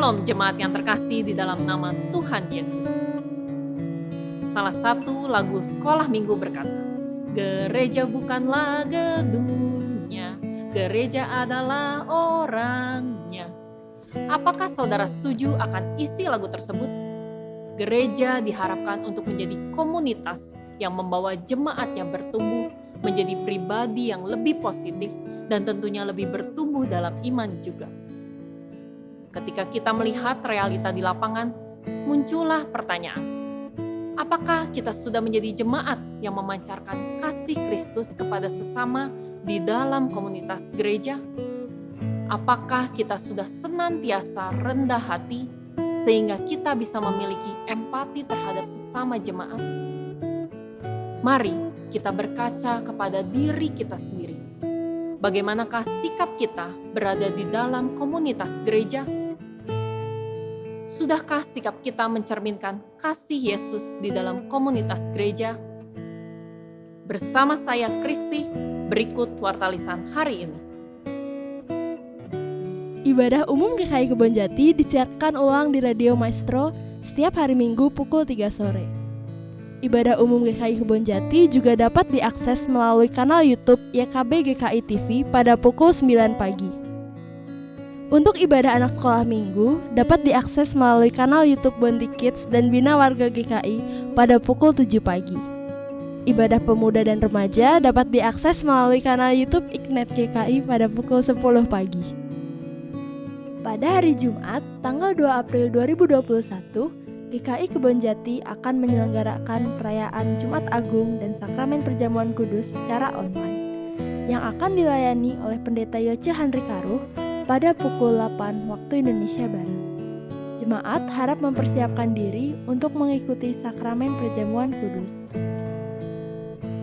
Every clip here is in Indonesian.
Shalom jemaat yang terkasih di dalam nama Tuhan Yesus. Salah satu lagu sekolah minggu berkata, gereja bukanlah gedungnya, gereja adalah orangnya. Apakah saudara setuju akan isi lagu tersebut? Gereja diharapkan untuk menjadi komunitas yang membawa jemaatnya bertumbuh menjadi pribadi yang lebih positif dan tentunya lebih bertumbuh dalam iman juga. Ketika kita melihat realita di lapangan, muncullah pertanyaan. Apakah kita sudah menjadi jemaat yang memancarkan kasih Kristus kepada sesama di dalam komunitas gereja? Apakah kita sudah senantiasa rendah hati sehingga kita bisa memiliki empati terhadap sesama jemaat? Mari kita berkaca kepada diri kita sendiri. Bagaimanakah sikap kita berada di dalam komunitas gereja? Sudahkah sikap kita mencerminkan kasih Yesus di dalam komunitas gereja? Bersama saya Kristi, berikut wartalisan hari ini. Ibadah umum GKI Kebonjati disiarkan ulang di Radio Maestro setiap hari Minggu pukul 3 sore. Ibadah umum GKI Kebonjati juga dapat diakses melalui kanal YouTube YKB GKI TV pada pukul 9 pagi. Untuk ibadah anak sekolah minggu dapat diakses melalui kanal YouTube Bonti Kids dan Bina Warga GKI pada pukul 7 pagi. Ibadah pemuda dan remaja dapat diakses melalui kanal YouTube Ignite GKI pada pukul 10 pagi. Pada hari Jumat, tanggal 2 April 2021, GKI Kebonjati akan menyelenggarakan perayaan Jumat Agung dan Sakramen Perjamuan Kudus secara online yang akan dilayani oleh Pendeta Yoce Handri Karuh pada pukul 8 waktu Indonesia Barat. Jemaat harap mempersiapkan diri untuk mengikuti Sakramen Perjamuan Kudus.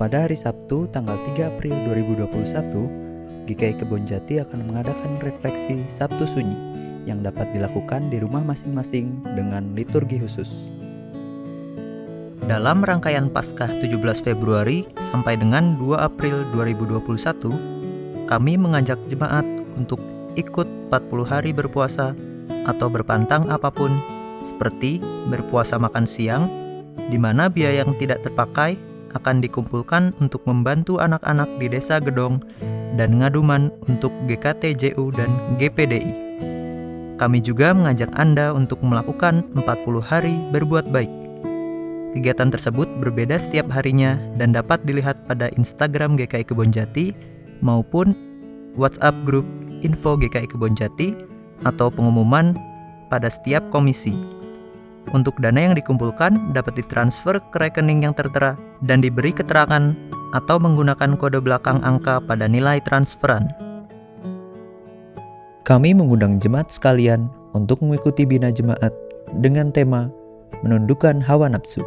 Pada hari Sabtu tanggal 3 April 2021, GKI Kebonjati akan mengadakan refleksi Sabtu Sunyi yang dapat dilakukan di rumah masing-masing dengan liturgi khusus. Dalam rangkaian Paskah 17 Februari sampai dengan 2 April 2021, kami mengajak jemaat untuk ikut 40 hari berpuasa atau berpantang apapun, seperti berpuasa makan siang, di mana biaya yang tidak terpakai akan dikumpulkan untuk membantu anak-anak di Desa Gedong dan Ngaduman untuk GKTJU dan GPDI. Kami juga mengajak Anda untuk melakukan 40 hari berbuat baik. Kegiatan tersebut berbeda setiap harinya dan dapat dilihat pada Instagram GKI Kebonjati maupun WhatsApp grup Info GKI Kebonjati atau pengumuman pada setiap komisi. Untuk dana yang dikumpulkan dapat ditransfer ke rekening yang tertera dan diberi keterangan atau menggunakan kode belakang angka pada nilai transferan. Kami mengundang jemaat sekalian untuk mengikuti bina jemaat dengan tema Menundukkan Hawa Nafsu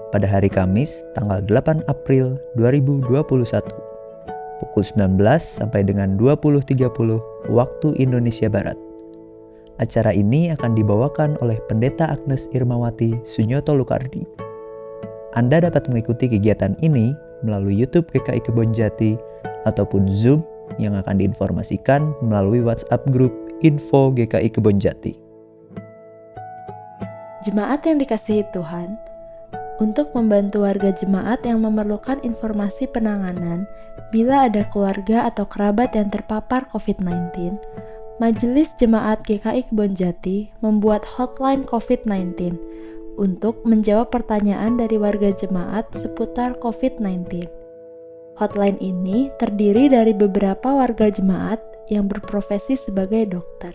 pada hari Kamis tanggal 8 April 2021 pukul 19 sampai dengan 20.30 waktu Indonesia Barat. Acara ini akan dibawakan oleh Pendeta Agnes Irmawati Sunyoto Lukardi. Anda dapat mengikuti kegiatan ini melalui YouTube GKI Kebonjati ataupun Zoom yang akan diinformasikan melalui WhatsApp grup Info GKI Kebonjati. Jemaat yang dikasihi Tuhan, untuk membantu warga jemaat yang memerlukan informasi penanganan bila ada keluarga atau kerabat yang terpapar COVID-19, Majelis Jemaat GKI Kebonjati membuat hotline COVID-19 untuk menjawab pertanyaan dari warga jemaat seputar COVID-19. Hotline ini terdiri dari beberapa warga jemaat yang berprofesi sebagai dokter.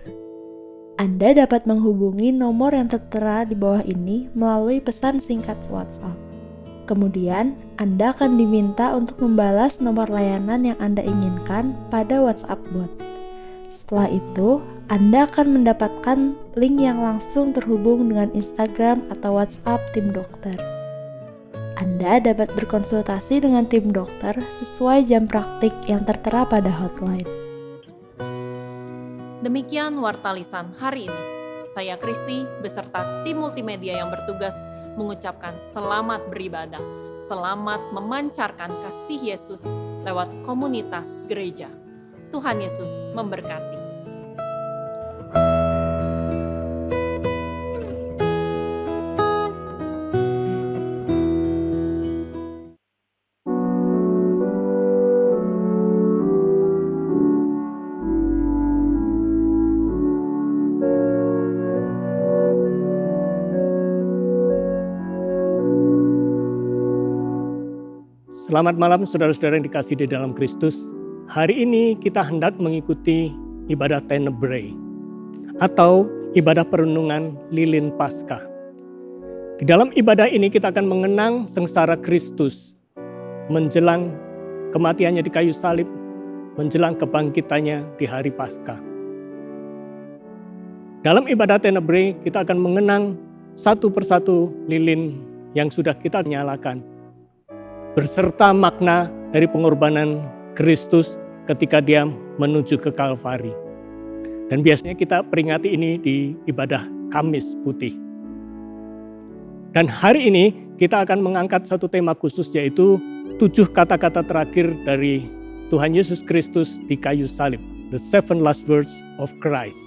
Anda dapat menghubungi nomor yang tertera di bawah ini melalui pesan singkat WhatsApp. Kemudian, Anda akan diminta untuk membalas nomor layanan yang Anda inginkan pada WhatsApp bot. Setelah itu, Anda akan mendapatkan link yang langsung terhubung dengan Instagram atau WhatsApp tim dokter. Anda dapat berkonsultasi dengan tim dokter sesuai jam praktik yang tertera pada hotline. Demikian wartalisan hari ini. Saya Kristi beserta tim multimedia yang bertugas mengucapkan selamat beribadah, selamat memancarkan kasih Yesus lewat komunitas gereja. Tuhan Yesus memberkati. Selamat malam saudara-saudara yang dikasihi di dalam Kristus. Hari ini kita hendak mengikuti ibadah Tenebrae atau ibadah perenungan lilin Paskah. Di dalam ibadah ini kita akan mengenang sengsara Kristus menjelang kematiannya di kayu salib, menjelang kebangkitannya di hari Paskah. Dalam ibadah Tenebrae kita akan mengenang satu persatu lilin yang sudah kita nyalakan, berserta makna dari pengorbanan Kristus ketika dia menuju ke Kalvari. Dan biasanya kita peringati ini di ibadah Kamis Putih. Dan hari ini kita akan mengangkat satu tema khusus, yaitu 7 kata-kata terakhir dari Tuhan Yesus Kristus di kayu salib. The 7 last words of Christ.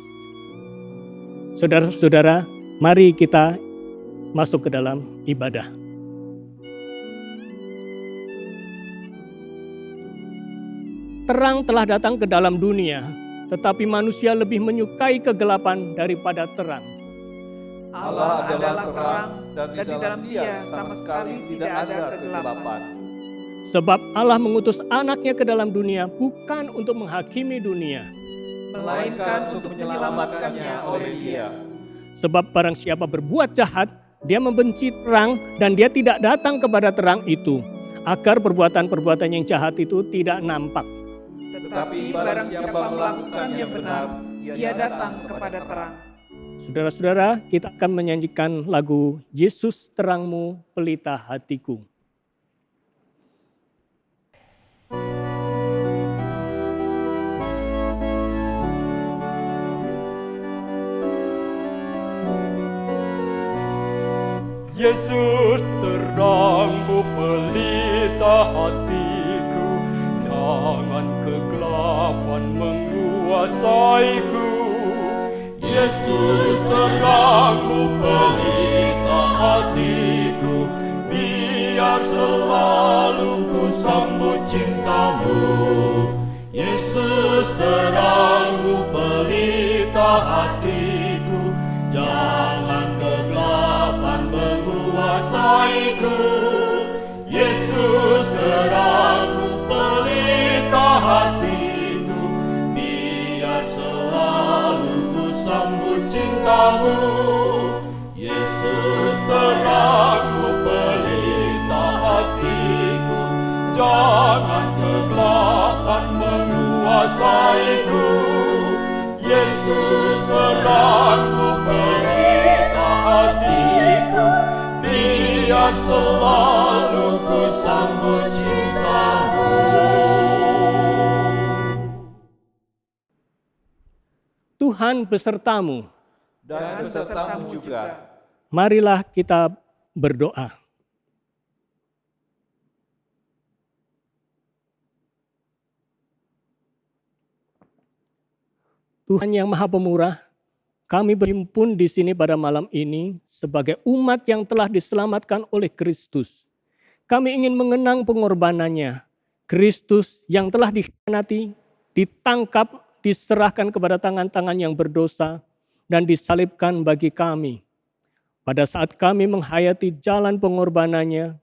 Saudara-saudara, mari kita masuk ke dalam ibadah. Terang telah datang ke dalam dunia, tetapi manusia lebih menyukai kegelapan daripada terang. Allah adalah terang, dan di dalam Dia sama sekali tidak ada kegelapan. Sebab Allah mengutus anaknya ke dalam dunia bukan untuk menghakimi dunia, melainkan untuk menyelamatkannya oleh Dia. Sebab barang siapa berbuat jahat, dia membenci terang dan dia tidak datang kepada terang itu, agar perbuatan-perbuatan yang jahat itu tidak nampak. Tetapi barang siapa melakukan yang benar, ia datang kepada terang. Saudara-saudara, kita akan menyanyikan lagu Yesus Terangmu Pelita Hatiku. Yesus terangmu pelita hatiku, jangan kegelapan menguasaiku. Yesus terangmu pelita hatiku, biar selalu ku sambut cintamu. Yesus terangmu pelita hatiku, jangan kegelapan menguasaiku. Yesus terangmu pelita hatiku, biar selalu ku sambut cintamu. Yesus terangmu pelita hatiku, jangan kegelapan menguasaiku. Yesus terangmu pelita hatiku, biar selalu ku sambut cintamu. Tuhan besertamu. Dan besertamu juga. Marilah kita berdoa. Tuhan yang Maha Pemurah, kami berhimpun di sini pada malam ini sebagai umat yang telah diselamatkan oleh Kristus. Kami ingin mengenang pengorbanannya. Kristus yang telah dikhianati, ditangkap, diserahkan kepada tangan-tangan yang berdosa, dan disalibkan bagi kami. Pada saat kami menghayati jalan pengorbanannya,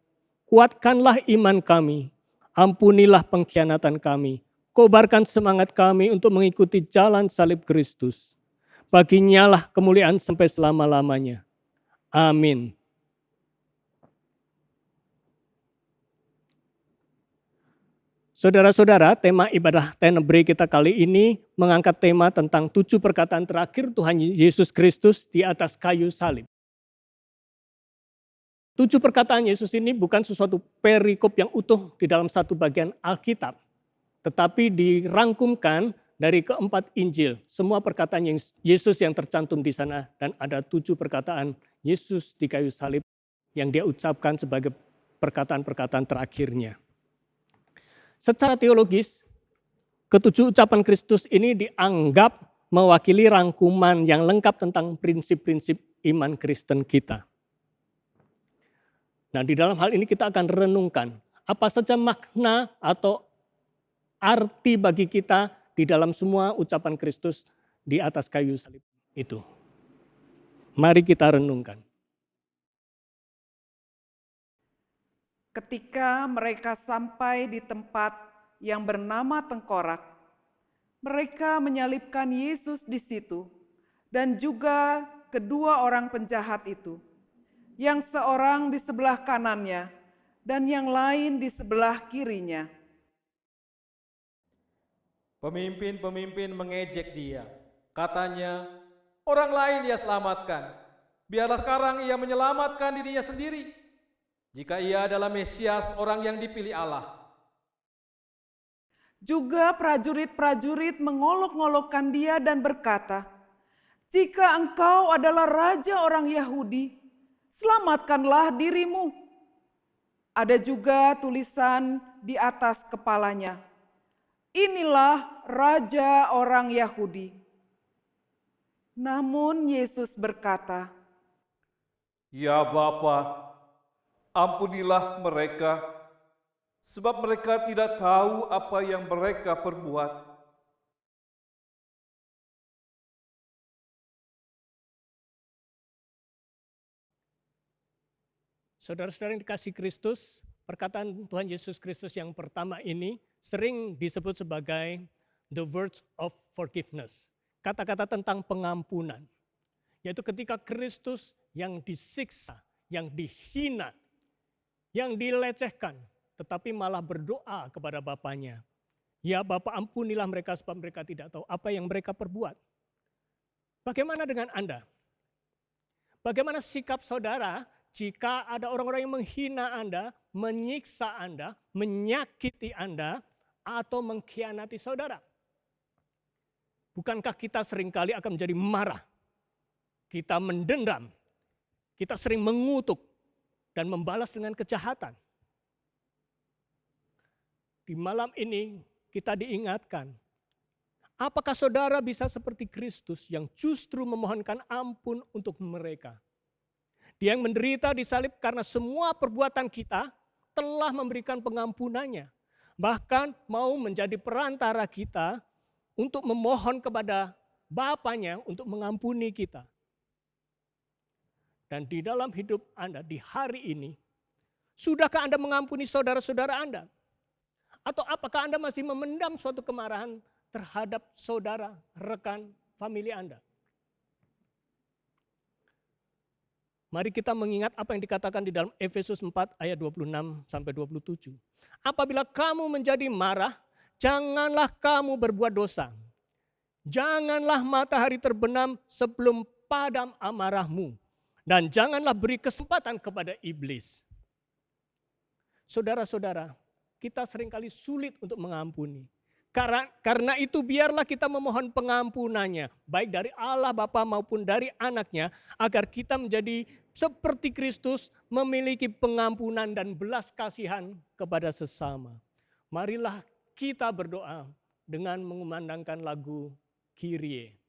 kuatkanlah iman kami, ampunilah pengkhianatan kami, kobarkan semangat kami untuk mengikuti jalan salib Kristus. Baginya lah kemuliaan sampai selama-lamanya. Amin. Saudara-saudara, tema ibadah Tenebrae kita kali ini mengangkat tema tentang 7 perkataan terakhir Tuhan Yesus Kristus di atas kayu salib. 7 perkataan Yesus ini bukan sesuatu perikop yang utuh di dalam satu bagian Alkitab, tetapi dirangkumkan dari keempat Injil. Semua perkataan Yesus yang tercantum di sana, dan ada 7 perkataan Yesus di kayu salib yang dia ucapkan sebagai perkataan-perkataan terakhirnya. Secara teologis, ke-7 ucapan Kristus ini dianggap mewakili rangkuman yang lengkap tentang prinsip-prinsip iman Kristen kita. Nah, di dalam hal ini kita akan renungkan apa saja makna atau arti bagi kita di dalam semua ucapan Kristus di atas kayu salib itu. Mari kita renungkan. Ketika mereka sampai di tempat yang bernama Tengkorak, mereka menyalibkan Yesus di situ dan juga kedua orang penjahat itu, yang seorang di sebelah kanannya dan yang lain di sebelah kirinya. Pemimpin-pemimpin mengejek dia. Katanya, orang lain ia selamatkan. Biarlah sekarang ia menyelamatkan dirinya sendiri. Jika ia adalah Mesias, orang yang dipilih Allah. Juga prajurit-prajurit mengolok-ngolokkan dia dan berkata, "Jika engkau adalah raja orang Yahudi, selamatkanlah dirimu." Ada juga tulisan di atas kepalanya, "Inilah raja orang Yahudi." Namun Yesus berkata, Ya Bapa, ampunilah mereka, sebab mereka tidak tahu apa yang mereka perbuat. Saudara-saudara yang dikasihi Kristus, perkataan Tuhan Yesus Kristus yang pertama ini sering disebut sebagai the words of forgiveness. Kata-kata tentang pengampunan. Yaitu ketika Kristus yang disiksa, yang dihina, yang dilecehkan, tetapi malah berdoa kepada Bapanya. Ya Bapa, ampunilah mereka sebab mereka tidak tahu apa yang mereka perbuat. Bagaimana dengan Anda? Bagaimana sikap saudara jika ada orang-orang yang menghina Anda, menyiksa Anda, menyakiti Anda, atau mengkhianati saudara? Bukankah kita seringkali akan menjadi marah? Kita mendendam, kita sering mengutuk, dan membalas dengan kejahatan. Di malam ini kita diingatkan, apakah saudara bisa seperti Kristus yang justru memohonkan ampun untuk mereka? Dia yang menderita di salib karena semua perbuatan kita telah memberikan pengampunannya. Bahkan mau menjadi perantara kita untuk memohon kepada Bapanya untuk mengampuni kita. Dan di dalam hidup Anda di hari ini, sudahkah Anda mengampuni saudara-saudara Anda? Atau apakah Anda masih memendam suatu kemarahan terhadap saudara, rekan, famili Anda? Mari kita mengingat apa yang dikatakan di dalam Efesus 4 ayat 26-27. Apabila kamu menjadi marah, janganlah kamu berbuat dosa. Janganlah matahari terbenam sebelum padam amarahmu. Dan janganlah beri kesempatan kepada iblis. Saudara-saudara, kita seringkali sulit untuk mengampuni. Karena itu biarlah kita memohon pengampunannya, baik dari Allah Bapa maupun dari anaknya, agar kita menjadi seperti Kristus, memiliki pengampunan dan belas kasihan kepada sesama. Marilah kita berdoa dengan mengumandangkan lagu Kyrie.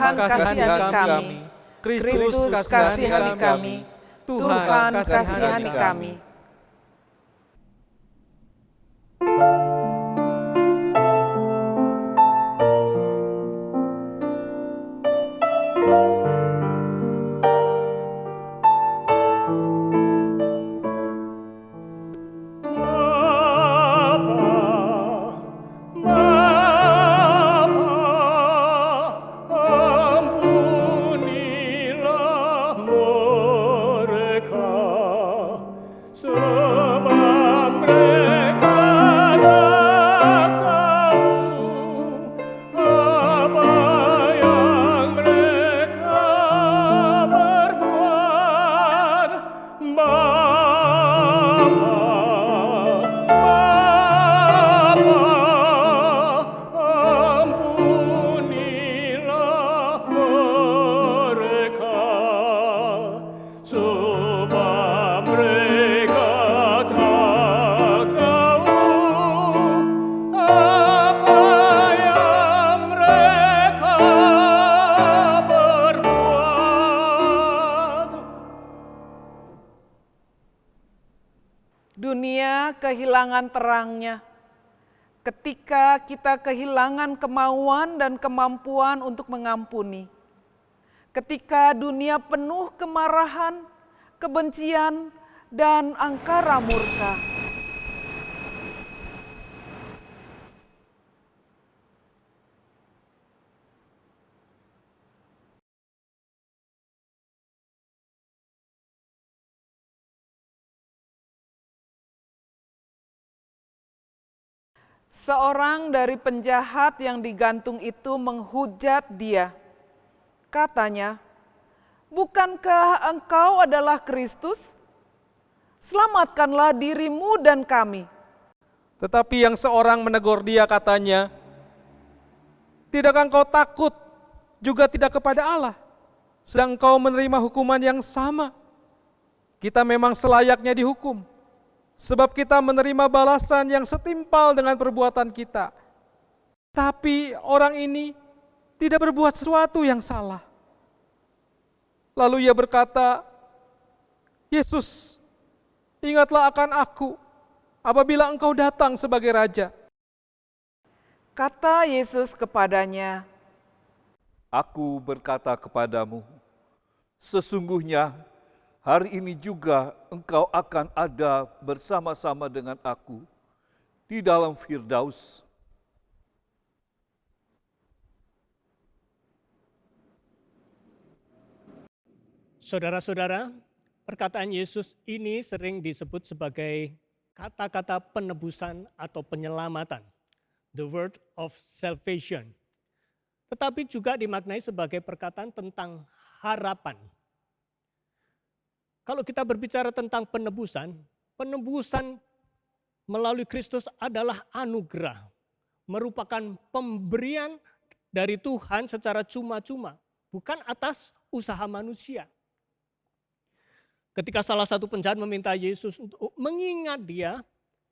Tuhan kasihani kami. Kristus kasihani kami. Tuhan kasihani kami. Ampunilah mereka, sebab mereka tak tahu apa yang mereka berbuat. Ampunilah mereka, sebab mereka tak tahu apa yang mereka berbuat. Dunia kehilangan terangnya. Ketika kita kehilangan kemauan dan kemampuan untuk mengampuni. Ketika dunia penuh kemarahan, kebencian, dan angkara murka. Seorang dari penjahat yang digantung itu menghujat dia. Katanya, "Bukankah engkau adalah Kristus? Selamatkanlah dirimu dan kami." Tetapi yang seorang menegur dia katanya, "Tidakkah engkau takut juga tidak kepada Allah, sedang engkau menerima hukuman yang sama? Kita memang selayaknya dihukum, sebab kita menerima balasan yang setimpal dengan perbuatan kita. Tapi orang ini tidak berbuat sesuatu yang salah." Lalu ia berkata, "Yesus, ingatlah akan aku apabila engkau datang sebagai Raja." Kata Yesus kepadanya, Aku berkata kepadamu, sesungguhnya hari ini juga engkau akan ada bersama-sama dengan aku di dalam Firdaus. Saudara-saudara, perkataan Yesus ini sering disebut sebagai kata-kata penebusan atau penyelamatan, the word of salvation. Tetapi juga dimaknai sebagai perkataan tentang harapan. Kalau kita berbicara tentang penebusan, penebusan melalui Kristus adalah anugerah, merupakan pemberian dari Tuhan secara cuma-cuma, bukan atas usaha manusia. Ketika salah satu penjahat meminta Yesus untuk mengingat dia,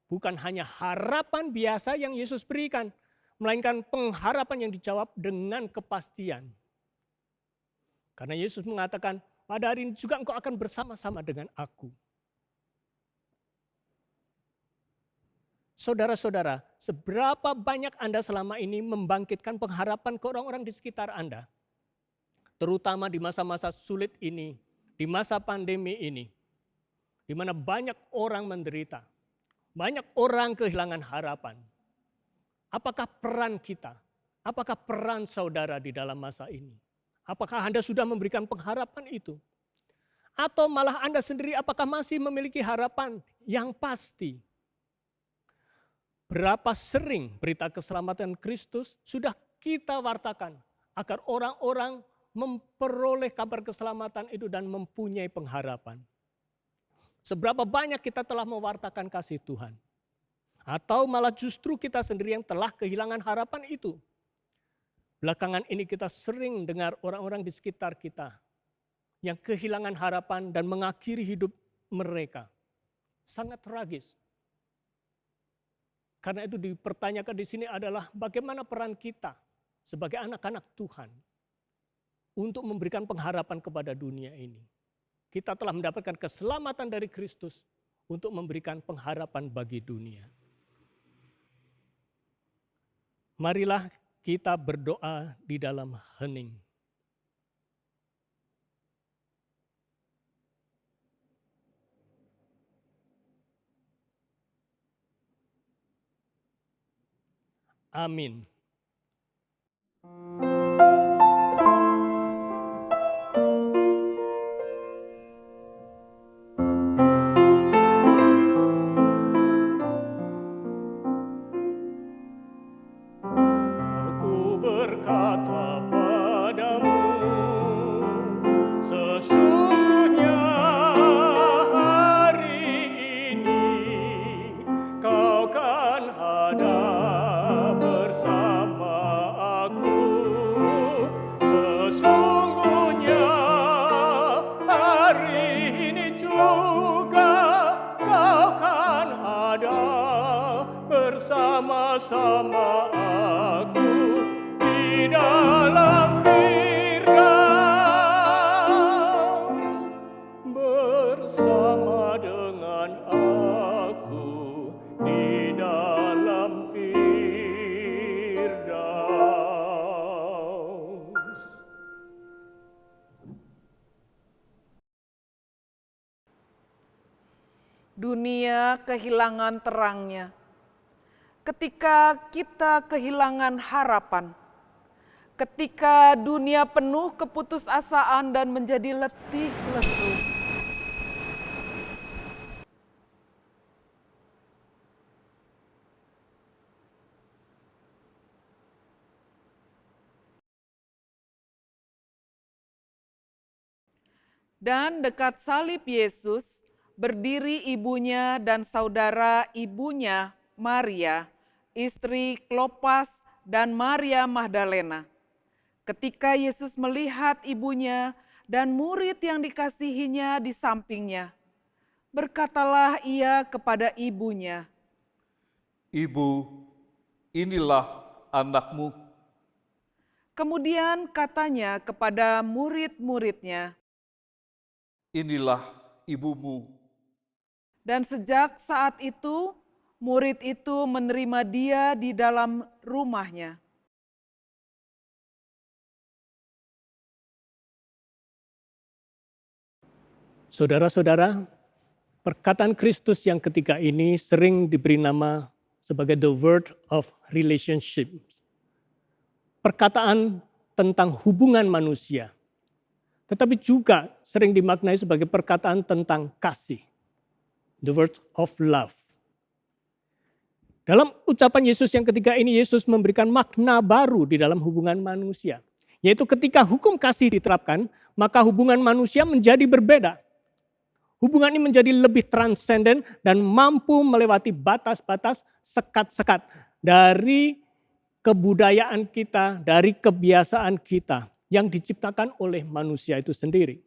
bukan hanya harapan biasa yang Yesus berikan, melainkan pengharapan yang dijawab dengan kepastian. Karena Yesus mengatakan, pada hari ini juga engkau akan bersama-sama dengan aku. Saudara-saudara, seberapa banyak Anda selama ini membangkitkan pengharapan ke orang-orang di sekitar Anda? Terutama di masa-masa sulit ini, di masa pandemi ini, di mana banyak orang menderita, banyak orang kehilangan harapan. Apakah peran kita, apakah peran saudara di dalam masa ini? Apakah Anda sudah memberikan pengharapan itu? Atau malah Anda sendiri apakah masih memiliki harapan yang pasti? Berapa sering berita keselamatan Kristus sudah kita wartakan agar orang-orang memperoleh kabar keselamatan itu dan mempunyai pengharapan. Seberapa banyak kita telah mewartakan kasih Tuhan. Atau malah justru kita sendiri yang telah kehilangan harapan itu. Belakangan ini kita sering dengar orang-orang di sekitar kita yang kehilangan harapan dan mengakhiri hidup mereka. Sangat tragis. Karena itu dipertanyakan di sini adalah bagaimana peran kita sebagai anak-anak Tuhan. untuk memberikan pengharapan kepada dunia ini. Kita telah mendapatkan keselamatan dari Kristus untuk memberikan pengharapan bagi dunia. Marilah kita berdoa di dalam hening. Amin. Aku berkata padamu, sesungguhnya hari ini kau kan ada bersama aku. Sesungguhnya hari ini juga kau kan ada bersama-sama aku di dalam Firdaus, bersama dengan aku di dalam Firdaus. Dunia kehilangan terangnya. Ketika kita kehilangan harapan, ketika dunia penuh keputusasaan dan menjadi letih lesu, dan dekat salib Yesus berdiri ibunya dan saudara ibunya Maria, istri Klopas dan Maria Magdalena. Ketika Yesus melihat ibunya dan murid yang dikasihinya di sampingnya, berkatalah ia kepada ibunya, Ibu, inilah anakmu. kemudian katanya kepada murid-muridnya, Inilah ibumu. dan sejak saat itu, murid itu menerima dia di dalam rumahnya. Saudara-saudara, perkataan Kristus yang ketiga ini sering diberi nama sebagai the word of relationship. Perkataan tentang hubungan manusia. Tetapi juga sering dimaknai sebagai perkataan tentang kasih. The word of love. Dalam ucapan Yesus yang ketiga ini, Yesus memberikan makna baru di dalam hubungan manusia. Yaitu ketika hukum kasih diterapkan, maka hubungan manusia menjadi berbeda. Hubungan ini menjadi lebih transenden dan mampu melewati batas-batas sekat-sekat dari kebudayaan kita, dari kebiasaan kita yang diciptakan oleh manusia itu sendiri.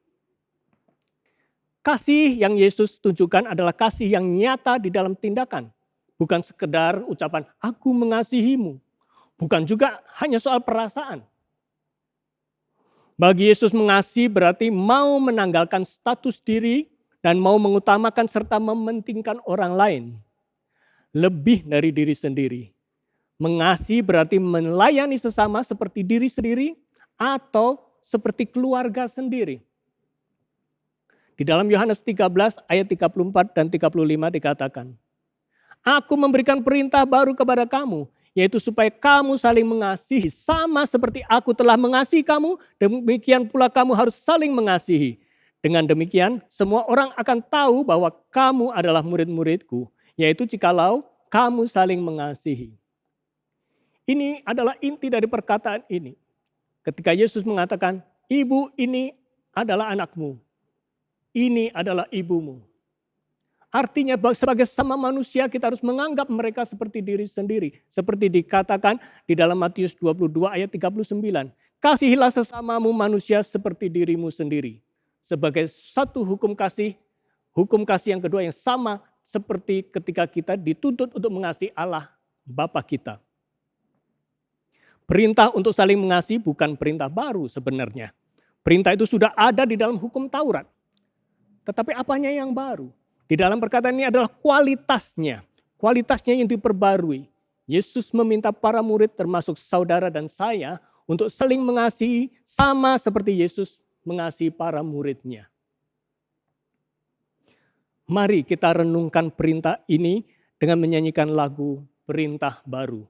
Kasih yang Yesus tunjukkan adalah kasih yang nyata di dalam tindakan. Bukan sekedar ucapan, aku mengasihimu. Bukan juga hanya soal perasaan. Bagi Yesus mengasihi berarti mau menanggalkan status diri dan mau mengutamakan serta mementingkan orang lain. Lebih dari diri sendiri. Mengasihi berarti melayani sesama seperti diri sendiri atau seperti keluarga sendiri. Di dalam Yohanes 13 ayat 34 dan 35 dikatakan, Aku memberikan perintah baru kepada kamu, yaitu supaya kamu saling mengasihi. Sama seperti aku telah mengasihi kamu, demikian pula kamu harus saling mengasihi. Dengan demikian, semua orang akan tahu bahwa kamu adalah murid-muridku, yaitu jikalau kamu saling mengasihi. Ini adalah inti dari perkataan ini. Ketika Yesus mengatakan, ibu ini adalah anakmu, ini adalah ibumu. Artinya sebagai sama manusia kita harus menganggap mereka seperti diri sendiri. Seperti dikatakan di dalam Matius 22 ayat 39. Kasihilah sesamamu manusia seperti dirimu sendiri. Sebagai satu hukum kasih yang kedua yang sama seperti ketika kita dituntut untuk mengasihi Allah Bapa kita. Perintah untuk saling mengasihi bukan perintah baru sebenarnya. Perintah itu sudah ada di dalam hukum Taurat. Tetapi apanya yang baru? Di dalam perkataan ini adalah kualitasnya. Kualitasnya yang diperbarui. Yesus meminta para murid termasuk saudara dan saya untuk saling mengasihi sama seperti Yesus mengasihi para muridnya. Mari kita renungkan perintah ini dengan menyanyikan lagu Perintah Baru.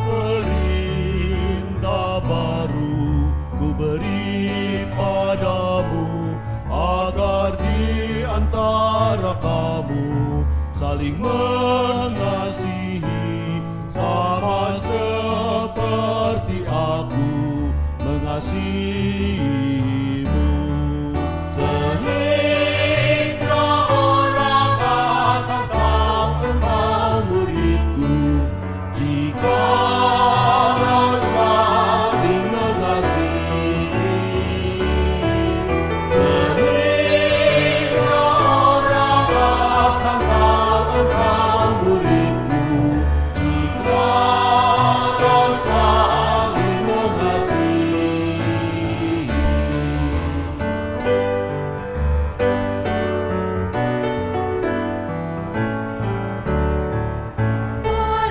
Perintah baru ku beri padamu, agar di antara kamu saling mengasihi, sama seperti aku mengasihimu. Sehingga orang akan tahu engkau muridku, jika saling mengasihi. Sehingga orang akan tahu engkau muridku, jika saling mengasihi.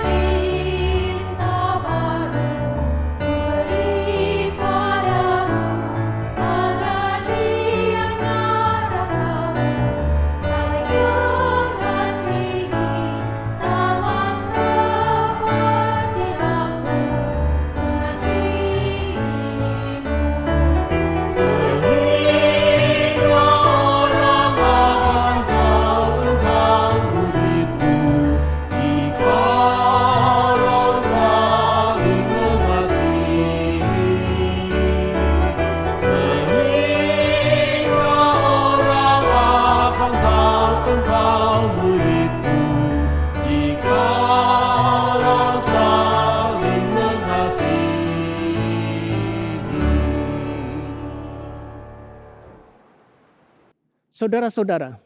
Perintah baru kuberi padamu, agar di antara kamu saling mengasihi, sama seperti aku mengasihimu. Sehingga orang akan tahu engkau muridku, jikalau saling mengasihi. Sehingga orang akan tahu engkau muridku, jikalau saling mengasihi. Saudara-saudara,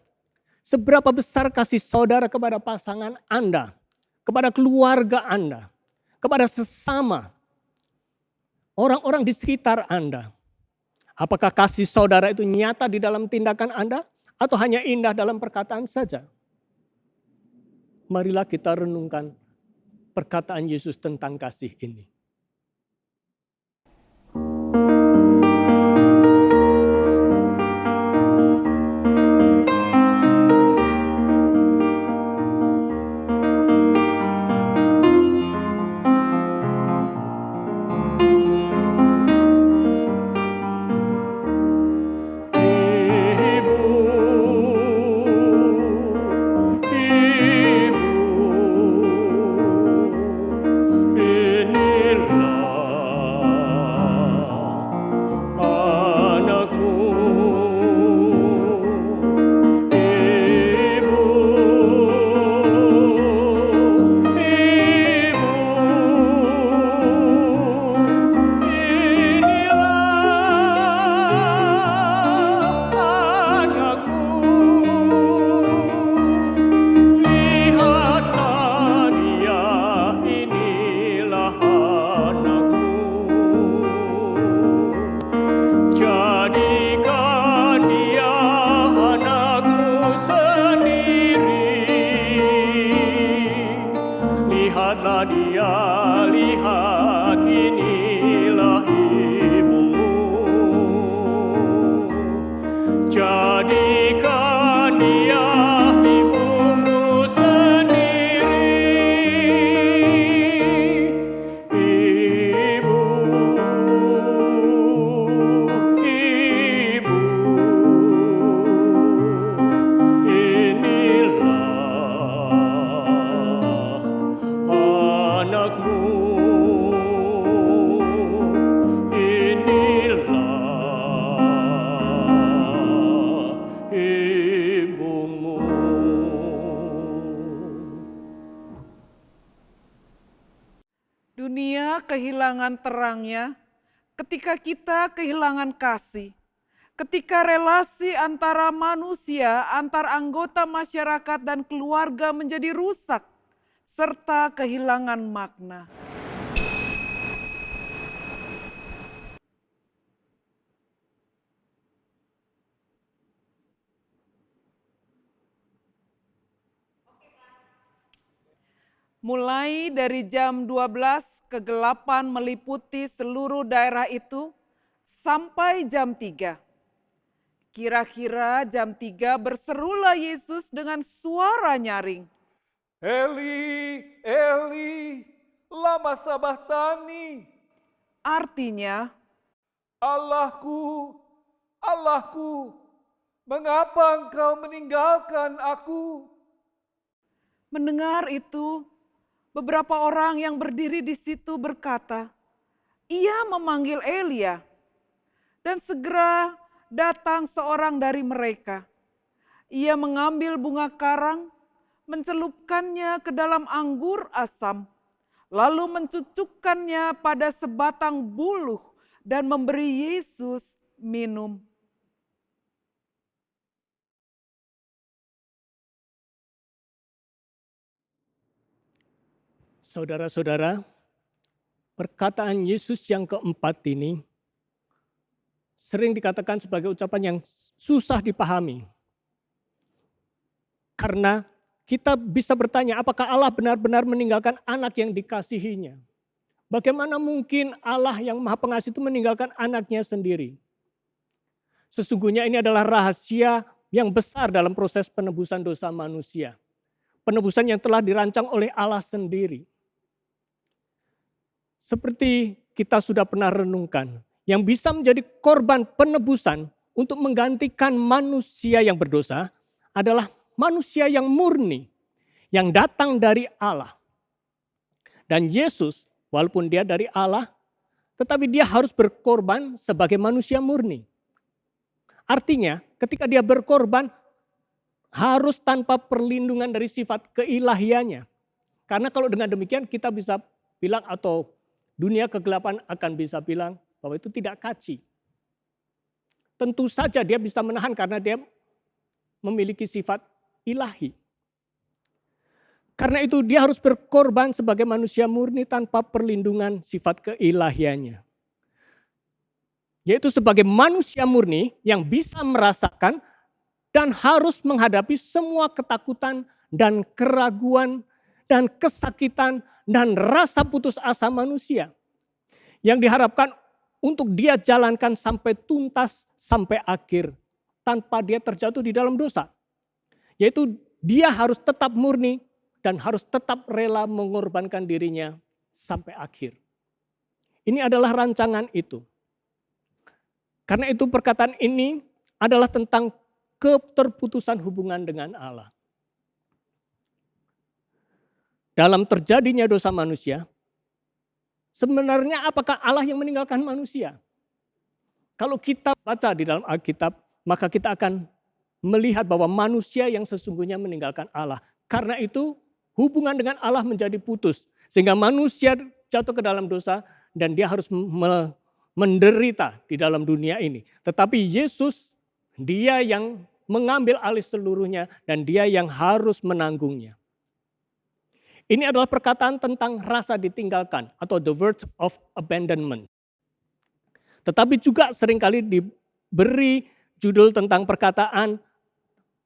seberapa besar kasih saudara kepada pasangan Anda, kepada keluarga Anda, kepada sesama, orang-orang di sekitar Anda. Apakah kasih saudara itu nyata di dalam tindakan Anda atau hanya indah dalam perkataan saja? Marilah kita renungkan perkataan Yesus tentang kasih ini. Ibu, ini kehilangan terangnya, ketika kita kehilangan kasih, ketika relasi antara manusia, antar anggota masyarakat dan keluarga menjadi rusak, serta kehilangan makna. Mulai dari jam 12, kegelapan meliputi seluruh daerah itu sampai jam 3. Kira-kira jam 3 berserulah Yesus dengan suara nyaring. Eli, Eli, lama sabachthani. Artinya, Allahku, Allahku, mengapa engkau meninggalkan aku? mendengar itu, beberapa orang yang berdiri di situ berkata, "Ia memanggil Elia." Dan segera datang seorang dari mereka. Ia mengambil bunga karang, mencelupkannya ke dalam anggur asam, lalu mencucukkannya pada sebatang buluh dan memberi Yesus minum. Saudara-saudara, perkataan Yesus yang keempat ini sering dikatakan sebagai ucapan yang susah dipahami. Karena kita bisa bertanya, apakah Allah benar-benar meninggalkan anak yang dikasihinya? Bagaimana mungkin Allah yang Maha Pengasih itu meninggalkan anaknya sendiri? Sesungguhnya ini adalah rahasia yang besar dalam proses penebusan dosa manusia. Penebusan yang telah dirancang oleh Allah sendiri. Seperti kita sudah pernah renungkan, yang bisa menjadi korban penebusan untuk menggantikan manusia yang berdosa adalah manusia yang murni, yang datang dari Allah. Dan Yesus, walaupun dia dari Allah, tetapi dia harus berkorban sebagai manusia murni. Artinya, ketika dia berkorban, harus tanpa perlindungan dari sifat keilahiannya. Karena kalau dengan demikian kita bisa bilang, atau dunia kegelapan akan bisa bilang bahwa itu tidak kaci. Tentu saja dia bisa menahan karena dia memiliki sifat ilahi. Karena itu dia harus berkorban sebagai manusia murni tanpa perlindungan sifat keilahiannya. Yaitu sebagai manusia murni yang bisa merasakan dan harus menghadapi semua ketakutan dan keraguan dan kesakitan dan rasa putus asa manusia. Yang diharapkan untuk dia jalankan sampai tuntas, sampai akhir. Tanpa dia terjatuh di dalam dosa. Yaitu dia harus tetap murni dan harus tetap rela mengorbankan dirinya sampai akhir. Ini adalah rancangan itu. Karena itu perkataan ini adalah tentang keterputusan hubungan dengan Allah. Dalam terjadinya dosa manusia, sebenarnya apakah Allah yang meninggalkan manusia? Kalau kita baca di dalam Alkitab, maka kita akan melihat bahwa manusia yang sesungguhnya meninggalkan Allah. Karena itu hubungan dengan Allah menjadi putus. Sehingga manusia jatuh ke dalam dosa dan dia harus menderita di dalam dunia ini. Tetapi Yesus, dia yang mengambil alih seluruhnya dan dia yang harus menanggungnya. Ini adalah perkataan tentang rasa ditinggalkan atau the word of abandonment. Tetapi juga seringkali diberi judul tentang perkataan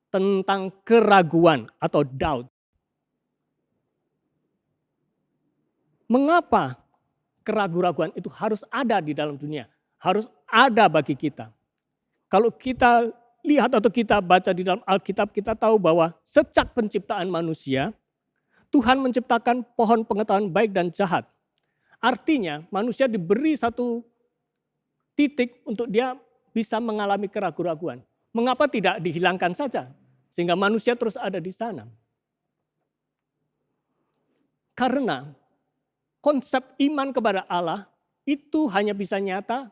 tentang keraguan atau doubt. Mengapa keraguan-keraguan itu harus ada di dalam dunia? Harus ada bagi kita. Kalau kita lihat atau kita baca di dalam Alkitab, kita tahu bahwa sejak penciptaan manusia, Tuhan menciptakan pohon pengetahuan baik dan jahat. Artinya manusia diberi satu titik untuk dia bisa mengalami keraguan-keraguan. Mengapa tidak dihilangkan saja? Sehingga manusia terus ada di sana. Karena konsep iman kepada Allah itu hanya bisa nyata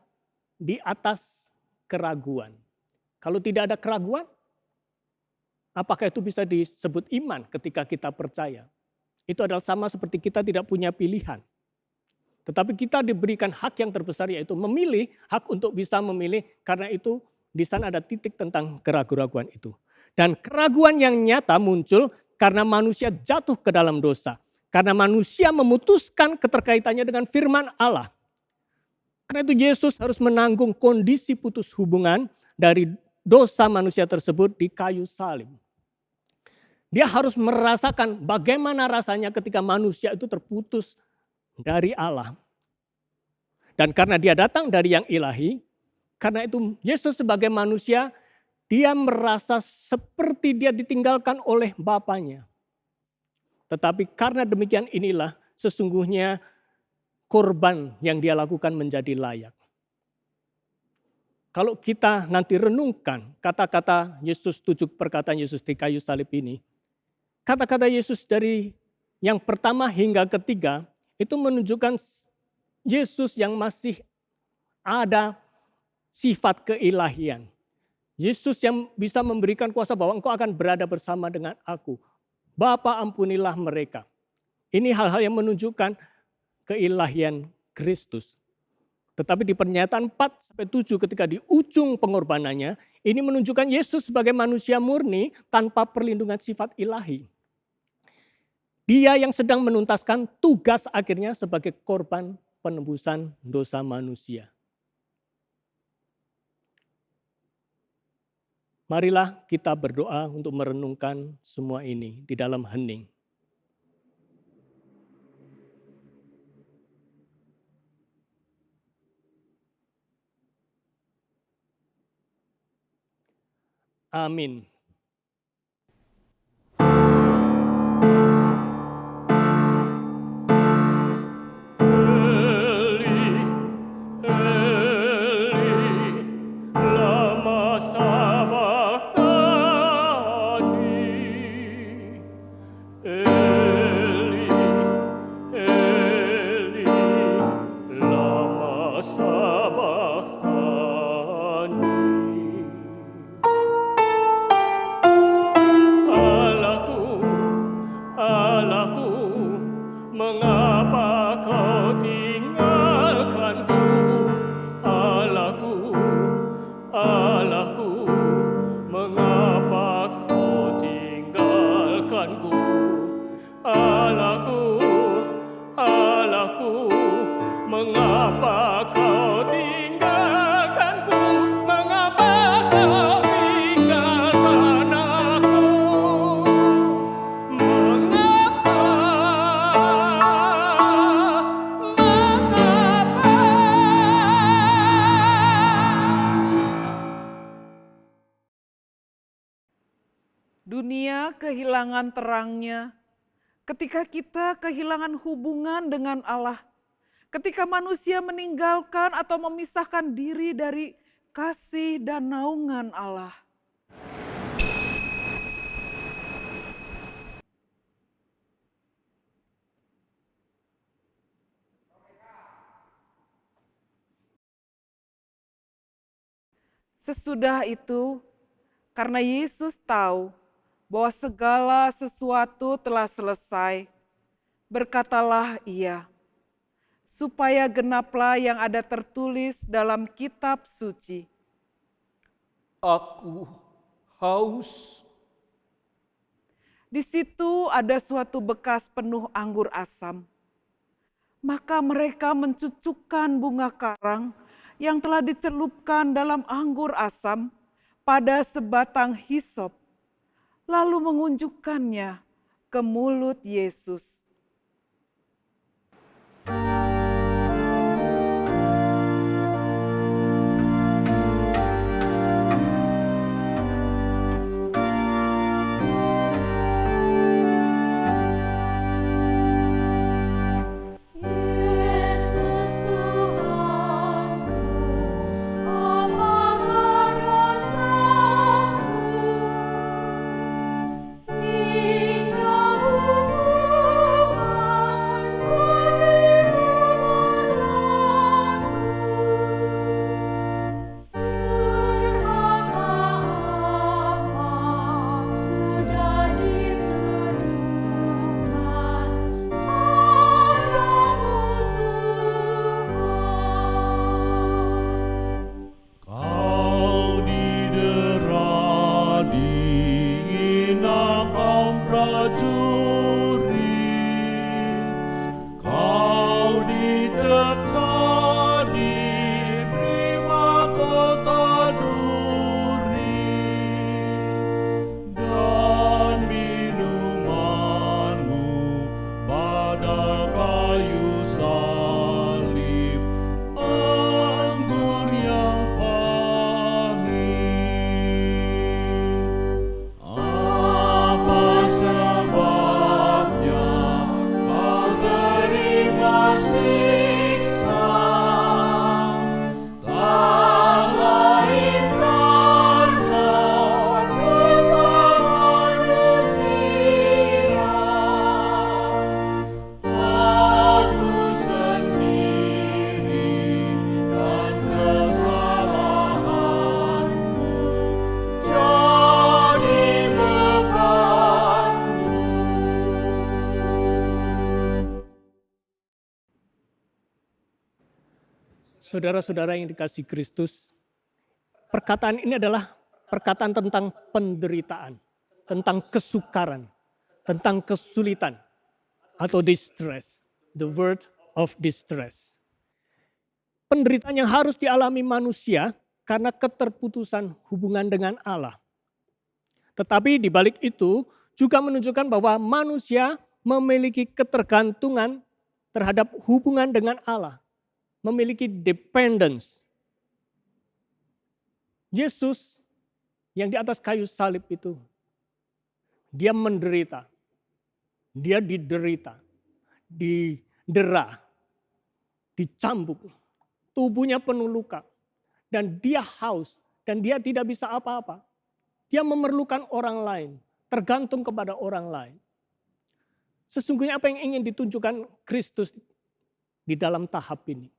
di atas keraguan. Kalau tidak ada keraguan, apakah itu bisa disebut iman ketika kita percaya? Itu adalah sama seperti kita tidak punya pilihan. Tetapi kita diberikan hak yang terbesar, yaitu memilih, hak untuk bisa memilih. Karena itu di sana ada titik tentang keraguan-keraguan itu. Dan keraguan yang nyata muncul karena manusia jatuh ke dalam dosa. Karena manusia memutuskan keterkaitannya dengan firman Allah. Karena itu Yesus harus menanggung kondisi putus hubungan dari dosa manusia tersebut di kayu salib. Dia harus merasakan bagaimana rasanya ketika manusia itu terputus dari Allah. Dan karena dia datang dari yang ilahi, karena itu Yesus sebagai manusia, dia merasa seperti dia ditinggalkan oleh Bapanya. Tetapi karena demikian inilah sesungguhnya korban yang dia lakukan menjadi layak. Kalau kita nanti renungkan kata-kata Yesus, 7 perkataan Yesus di kayu salib ini, kata-kata Yesus dari yang pertama hingga ketiga, itu menunjukkan Yesus yang masih ada sifat keilahian. Yesus yang bisa memberikan kuasa bahwa engkau akan berada bersama dengan aku. Bapa, ampunilah mereka. Ini hal-hal yang menunjukkan keilahian Kristus. Tetapi di pernyataan 4-7 ketika di ujung pengorbanannya, ini menunjukkan Yesus sebagai manusia murni tanpa perlindungan sifat ilahi. Dia yang sedang menuntaskan tugas akhirnya sebagai korban penebusan dosa manusia. Marilah kita berdoa untuk merenungkan semua ini di dalam hening. Amin. Dunia kehilangan terangnya ketika kita kehilangan hubungan dengan Allah. Ketika manusia meninggalkan atau memisahkan diri dari kasih dan naungan Allah. Sesudah itu, karena Yesus tahu bahwa segala sesuatu telah selesai, berkatalah Ia, supaya genaplah yang ada tertulis dalam kitab suci. Aku haus. Di situ ada suatu bekas penuh anggur asam. Maka mereka mencucukkan bunga karang yang telah dicelupkan dalam anggur asam pada sebatang hisop, lalu mengunjukkannya ke mulut Yesus. Yesus Tuhanku, apakah dosamu hingga umur Saudara-saudara yang dikasihi Kristus, perkataan ini adalah perkataan tentang penderitaan, tentang kesukaran, tentang kesulitan, atau distress. The word of distress. Penderitaan yang harus dialami manusia karena keterputusan hubungan dengan Allah. Tetapi di balik itu juga menunjukkan bahwa manusia memiliki ketergantungan terhadap hubungan dengan Allah. Memiliki dependence. Yesus yang di atas kayu salib itu, dia menderita. Dia diderita, didera, dicambuk. Tubuhnya penuh luka. Dan dia haus. Dan dia tidak bisa apa-apa. Dia memerlukan orang lain. Tergantung kepada orang lain. Sesungguhnya apa yang ingin ditunjukkan Kristus di dalam tahap ini?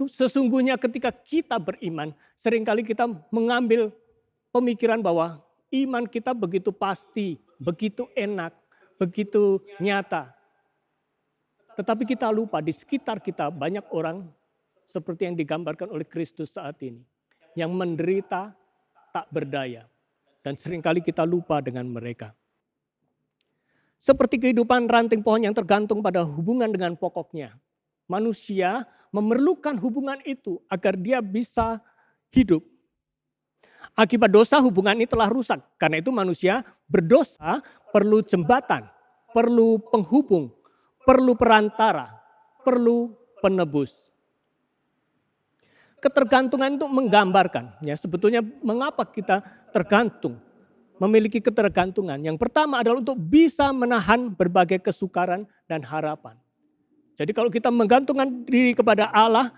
Sesungguhnya ketika kita beriman, seringkali kita mengambil pemikiran bahwa iman kita begitu pasti, begitu enak, begitu nyata. Tetapi kita lupa di sekitar kita banyak orang seperti yang digambarkan oleh Kristus saat ini. Yang menderita tak berdaya. Dan seringkali kita lupa dengan mereka. Seperti kehidupan ranting pohon yang tergantung pada hubungan dengan pokoknya. Manusia memerlukan hubungan itu agar dia bisa hidup. Akibat dosa hubungan ini telah rusak. Karena itu manusia berdosa perlu jembatan, perlu penghubung, perlu perantara, perlu penebus. Ketergantungan itu menggambarkan, ya sebetulnya mengapa kita tergantung, memiliki ketergantungan. Yang pertama adalah untuk bisa menahan berbagai kesukaran dan harapan. Jadi kalau kita menggantungkan diri kepada Allah,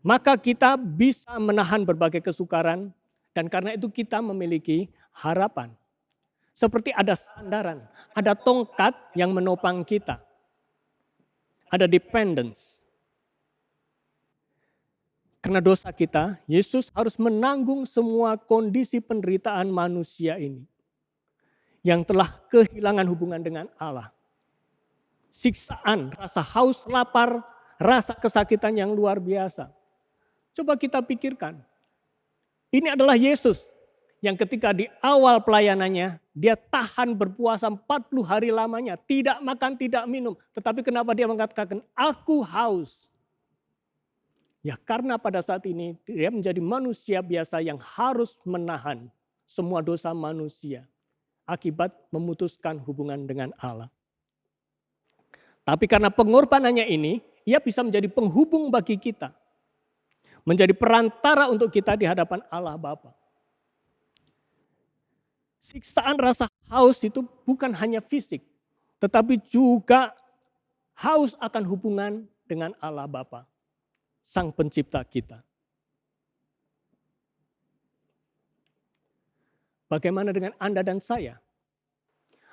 maka kita bisa menahan berbagai kesukaran dan karena itu kita memiliki harapan. Seperti ada sandaran, ada tongkat yang menopang kita. Ada dependence. Karena dosa kita, Yesus harus menanggung semua kondisi penderitaan manusia ini. Yang telah kehilangan hubungan dengan Allah. Siksaan, rasa haus, lapar, rasa kesakitan yang luar biasa. Coba kita pikirkan. Ini adalah Yesus yang ketika di awal pelayanannya, dia tahan berpuasa 40 hari lamanya. Tidak makan, tidak minum. Tetapi kenapa dia mengatakan, aku haus. Ya karena pada saat ini dia menjadi manusia biasa yang harus menahan semua dosa manusia. Akibat memutuskan hubungan dengan Allah. Tapi karena pengorbanannya ini, ia bisa menjadi penghubung bagi kita. Menjadi perantara untuk kita di hadapan Allah Bapa. Siksaan rasa haus itu bukan hanya fisik, tetapi juga haus akan hubungan dengan Allah Bapa, Sang Pencipta kita. Bagaimana dengan Anda dan saya?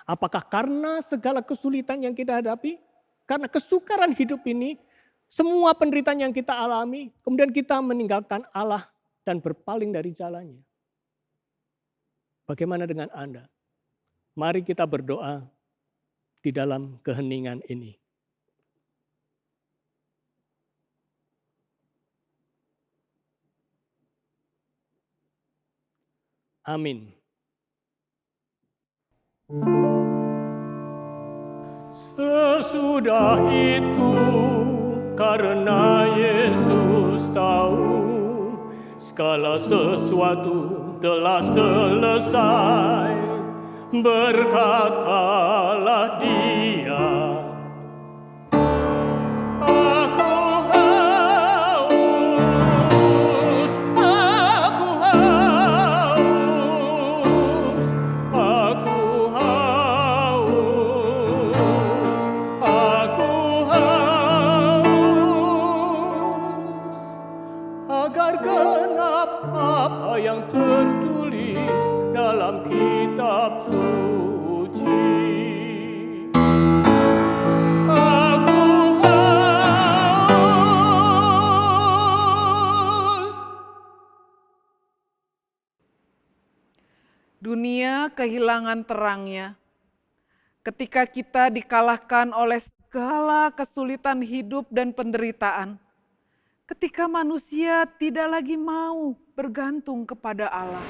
Apakah karena segala kesulitan yang kita hadapi, karena kesukaran hidup ini, semua penderitaan yang kita alami, kemudian kita meninggalkan Allah dan berpaling dari jalannya? Bagaimana dengan Anda? Mari kita berdoa di dalam keheningan ini. Amin. Sesudah itu, karena Yesus tahu segala sesuatu telah selesai, berkatalah dia, aku haus, aku haus, aku haus, aku haus, agar genap apa yang tertulis dalam kitab suci. Aku haus. Dunia kehilangan terangnya ketika kita dikalahkan oleh segala kesulitan hidup dan penderitaan. ketika manusia tidak lagi mau bergantung kepada Allah.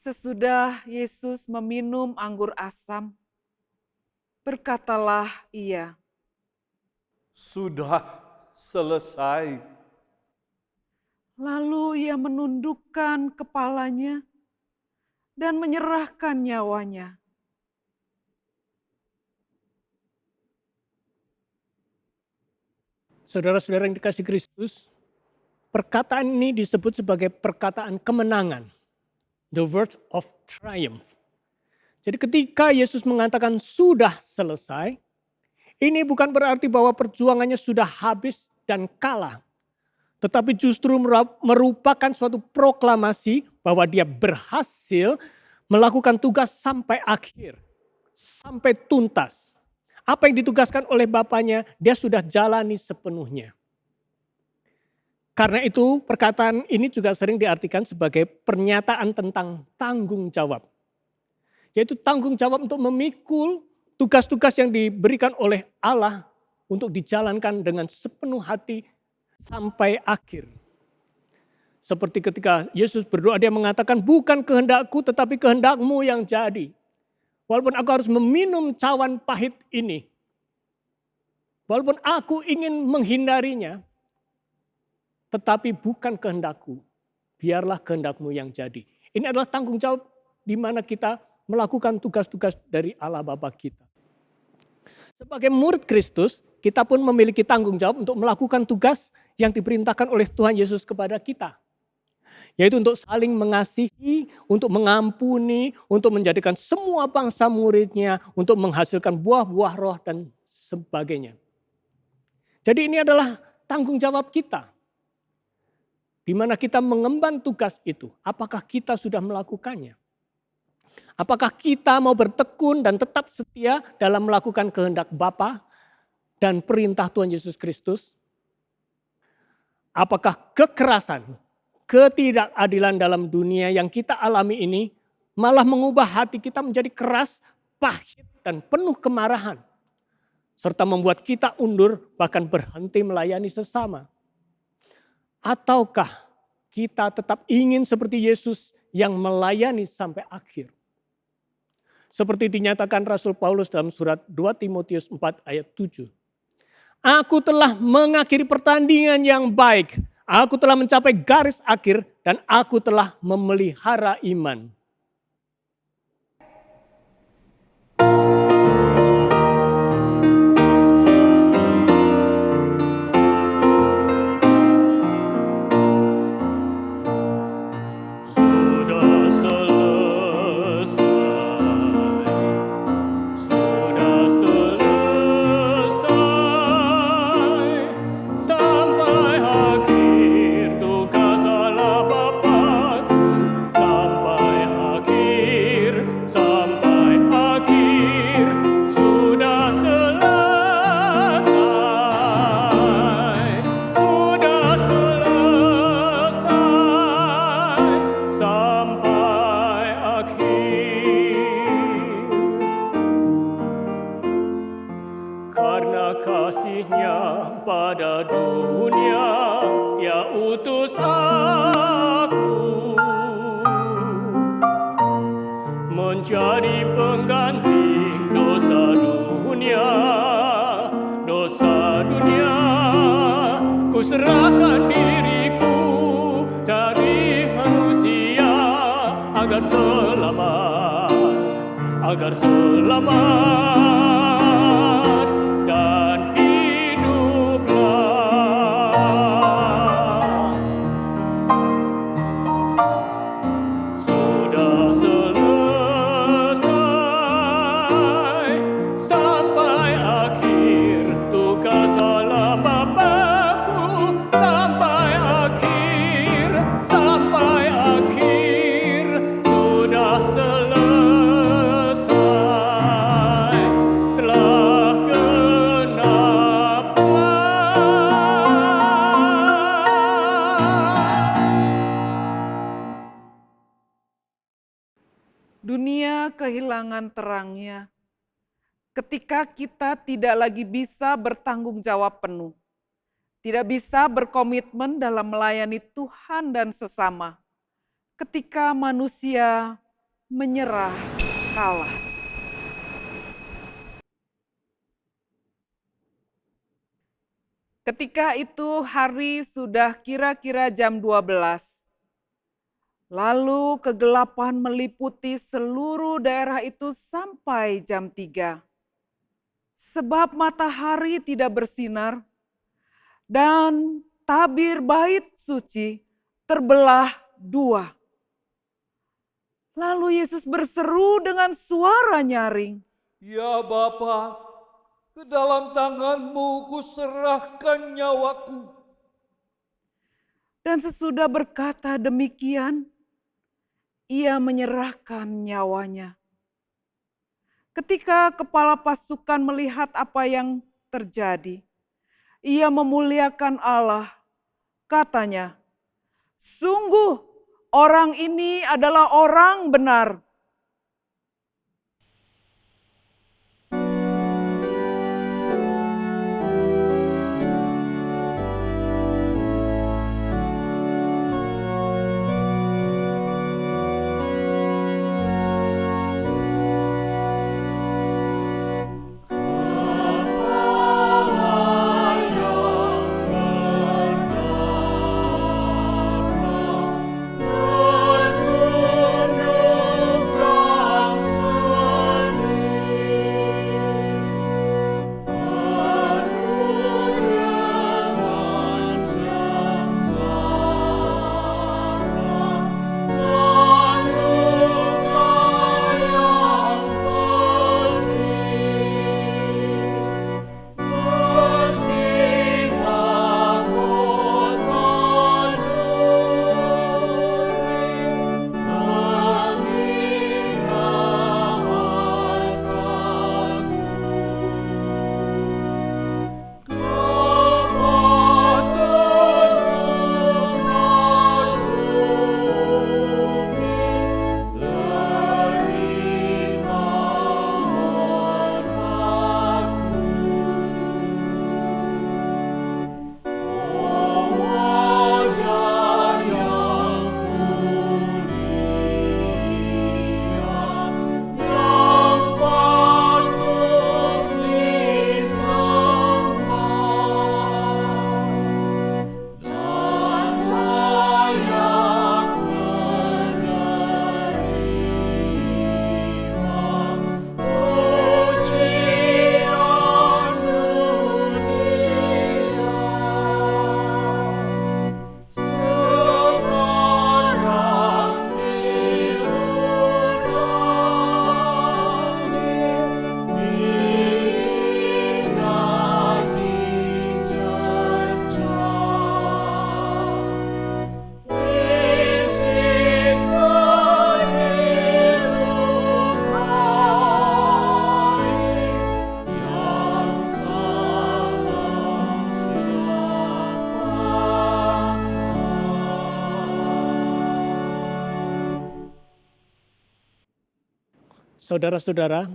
Sesudah Yesus meminum anggur asam, berkatalah Ia, Sudah selesai. lalu Ia menundukkan kepalanya dan menyerahkan nyawanya. Saudara-saudara yang dikasihi Kristus, perkataan ini disebut sebagai perkataan kemenangan. The word of triumph. Jadi ketika Yesus mengatakan sudah selesai, ini bukan berarti bahwa perjuangannya sudah habis dan kalah. Tetapi justru merupakan suatu proklamasi bahwa dia berhasil melakukan tugas sampai akhir. Sampai tuntas. Apa yang ditugaskan oleh Bapaknya, dia sudah jalani sepenuhnya. Karena itu perkataan ini juga sering diartikan sebagai pernyataan tentang tanggung jawab. Yaitu tanggung jawab untuk memikul tugas-tugas yang diberikan oleh Allah untuk dijalankan dengan sepenuh hati sampai akhir. Seperti ketika Yesus berdoa, dia mengatakan, bukan kehendakku tetapi kehendakmu yang jadi. Walaupun aku harus meminum cawan pahit ini, walaupun aku ingin menghindarinya, tetapi bukan kehendakku, biarlah kehendakmu yang jadi. Ini adalah tanggung jawab di mana kita melakukan tugas-tugas dari Allah Bapa kita. Sebagai murid Kristus, kita pun memiliki tanggung jawab untuk melakukan tugas yang diperintahkan oleh Tuhan Yesus kepada kita. Yaitu untuk saling mengasihi, untuk mengampuni, untuk menjadikan semua bangsa muridnya, untuk menghasilkan buah-buah roh dan sebagainya. Jadi ini adalah tanggung jawab kita. Di mana kita mengemban tugas itu, apakah kita sudah melakukannya? Apakah kita mau bertekun dan tetap setia dalam melakukan kehendak Bapa dan perintah Tuhan Yesus Kristus? Apakah kekerasan, ketidakadilan dalam dunia yang kita alami ini malah mengubah hati kita menjadi keras, pahit, dan penuh kemarahan? Serta membuat kita undur bahkan berhenti melayani sesama. Ataukah kita tetap ingin seperti Yesus yang melayani sampai akhir? Seperti dinyatakan Rasul Paulus dalam surat 2 Timotius 4 ayat 7. Aku telah mengakhiri pertandingan yang baik. Aku telah mencapai garis akhir dan aku telah memelihara iman. Karena kasih-Nya pada dunia, Ia utus aku menjadi pengganti dosa dunia. Dosa dunia, ku serahkan diriku dari manusia agar selamat, agar selamat. Dunia kehilangan terangnya ketika kita tidak lagi bisa bertanggung jawab penuh, tidak bisa berkomitmen dalam melayani Tuhan dan sesama, ketika manusia menyerah kalah. Ketika itu hari sudah kira-kira jam 12. Lalu kegelapan meliputi seluruh daerah itu sampai jam 3. Sebab matahari tidak bersinar dan tabir bait suci terbelah 2. Lalu Yesus berseru dengan suara nyaring, Ya Bapa, ke dalam tangan-Mu kuserahkan nyawaku. dan sesudah berkata demikian, ia menyerahkan nyawanya. Ketika kepala pasukan melihat apa yang terjadi, ia memuliakan Allah. Katanya, sungguh orang ini adalah orang benar. Saudara-saudara,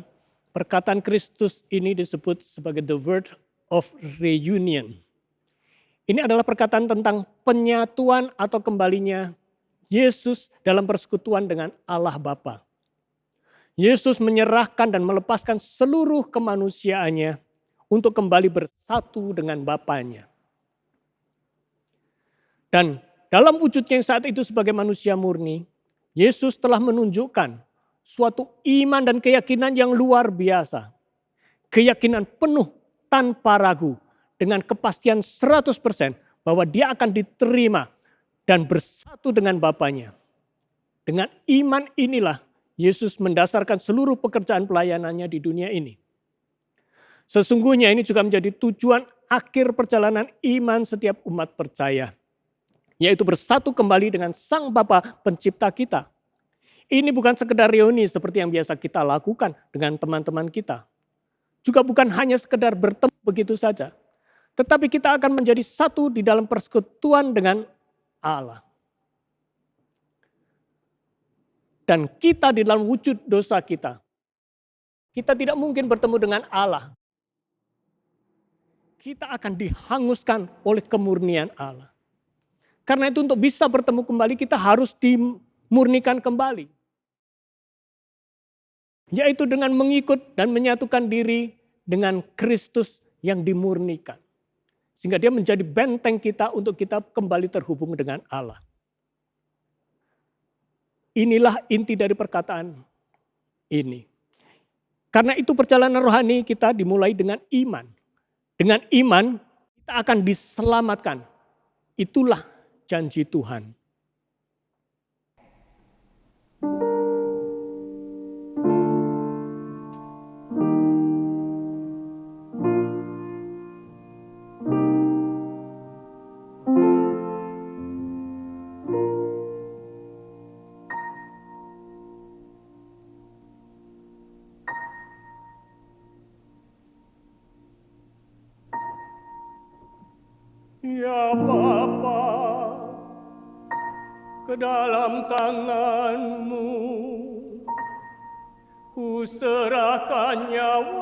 perkataan Kristus ini disebut sebagai the word of reunion. Ini adalah perkataan tentang penyatuan atau kembalinya Yesus dalam persekutuan dengan Allah Bapa. Yesus menyerahkan dan melepaskan seluruh kemanusiaannya untuk kembali bersatu dengan Bapanya. Dan dalam wujudnya yang saat itu sebagai manusia murni, Yesus telah menunjukkan suatu iman dan keyakinan yang luar biasa. Keyakinan penuh tanpa ragu dengan kepastian 100% bahwa dia akan diterima dan bersatu dengan Bapanya. Dengan iman inilah Yesus mendasarkan seluruh pekerjaan pelayanannya di dunia ini. Sesungguhnya ini juga menjadi tujuan akhir perjalanan iman setiap umat percaya, yaitu bersatu kembali dengan Sang Bapa Pencipta kita. Ini bukan sekedar reuni seperti yang biasa kita lakukan dengan teman-teman kita. Juga bukan hanya sekedar bertemu begitu saja. Tetapi kita akan menjadi satu di dalam persekutuan dengan Allah. dan kita di dalam wujud dosa kita. Kita tidak mungkin bertemu dengan Allah. Kita akan dihanguskan oleh kemurnian Allah. Karena itu untuk bisa bertemu kembali kita harus dimurnikan kembali. Yaitu dengan mengikut dan menyatukan diri dengan Kristus yang dimurnikan. Sehingga dia menjadi benteng kita untuk kita kembali terhubung dengan Allah. Inilah inti dari perkataan ini. Karena itu perjalanan rohani kita dimulai dengan iman. Dengan iman kita akan diselamatkan. Itulah janji Tuhan. Ya Bapa, ke dalam tangan-Mu ku serahkan nyawaku.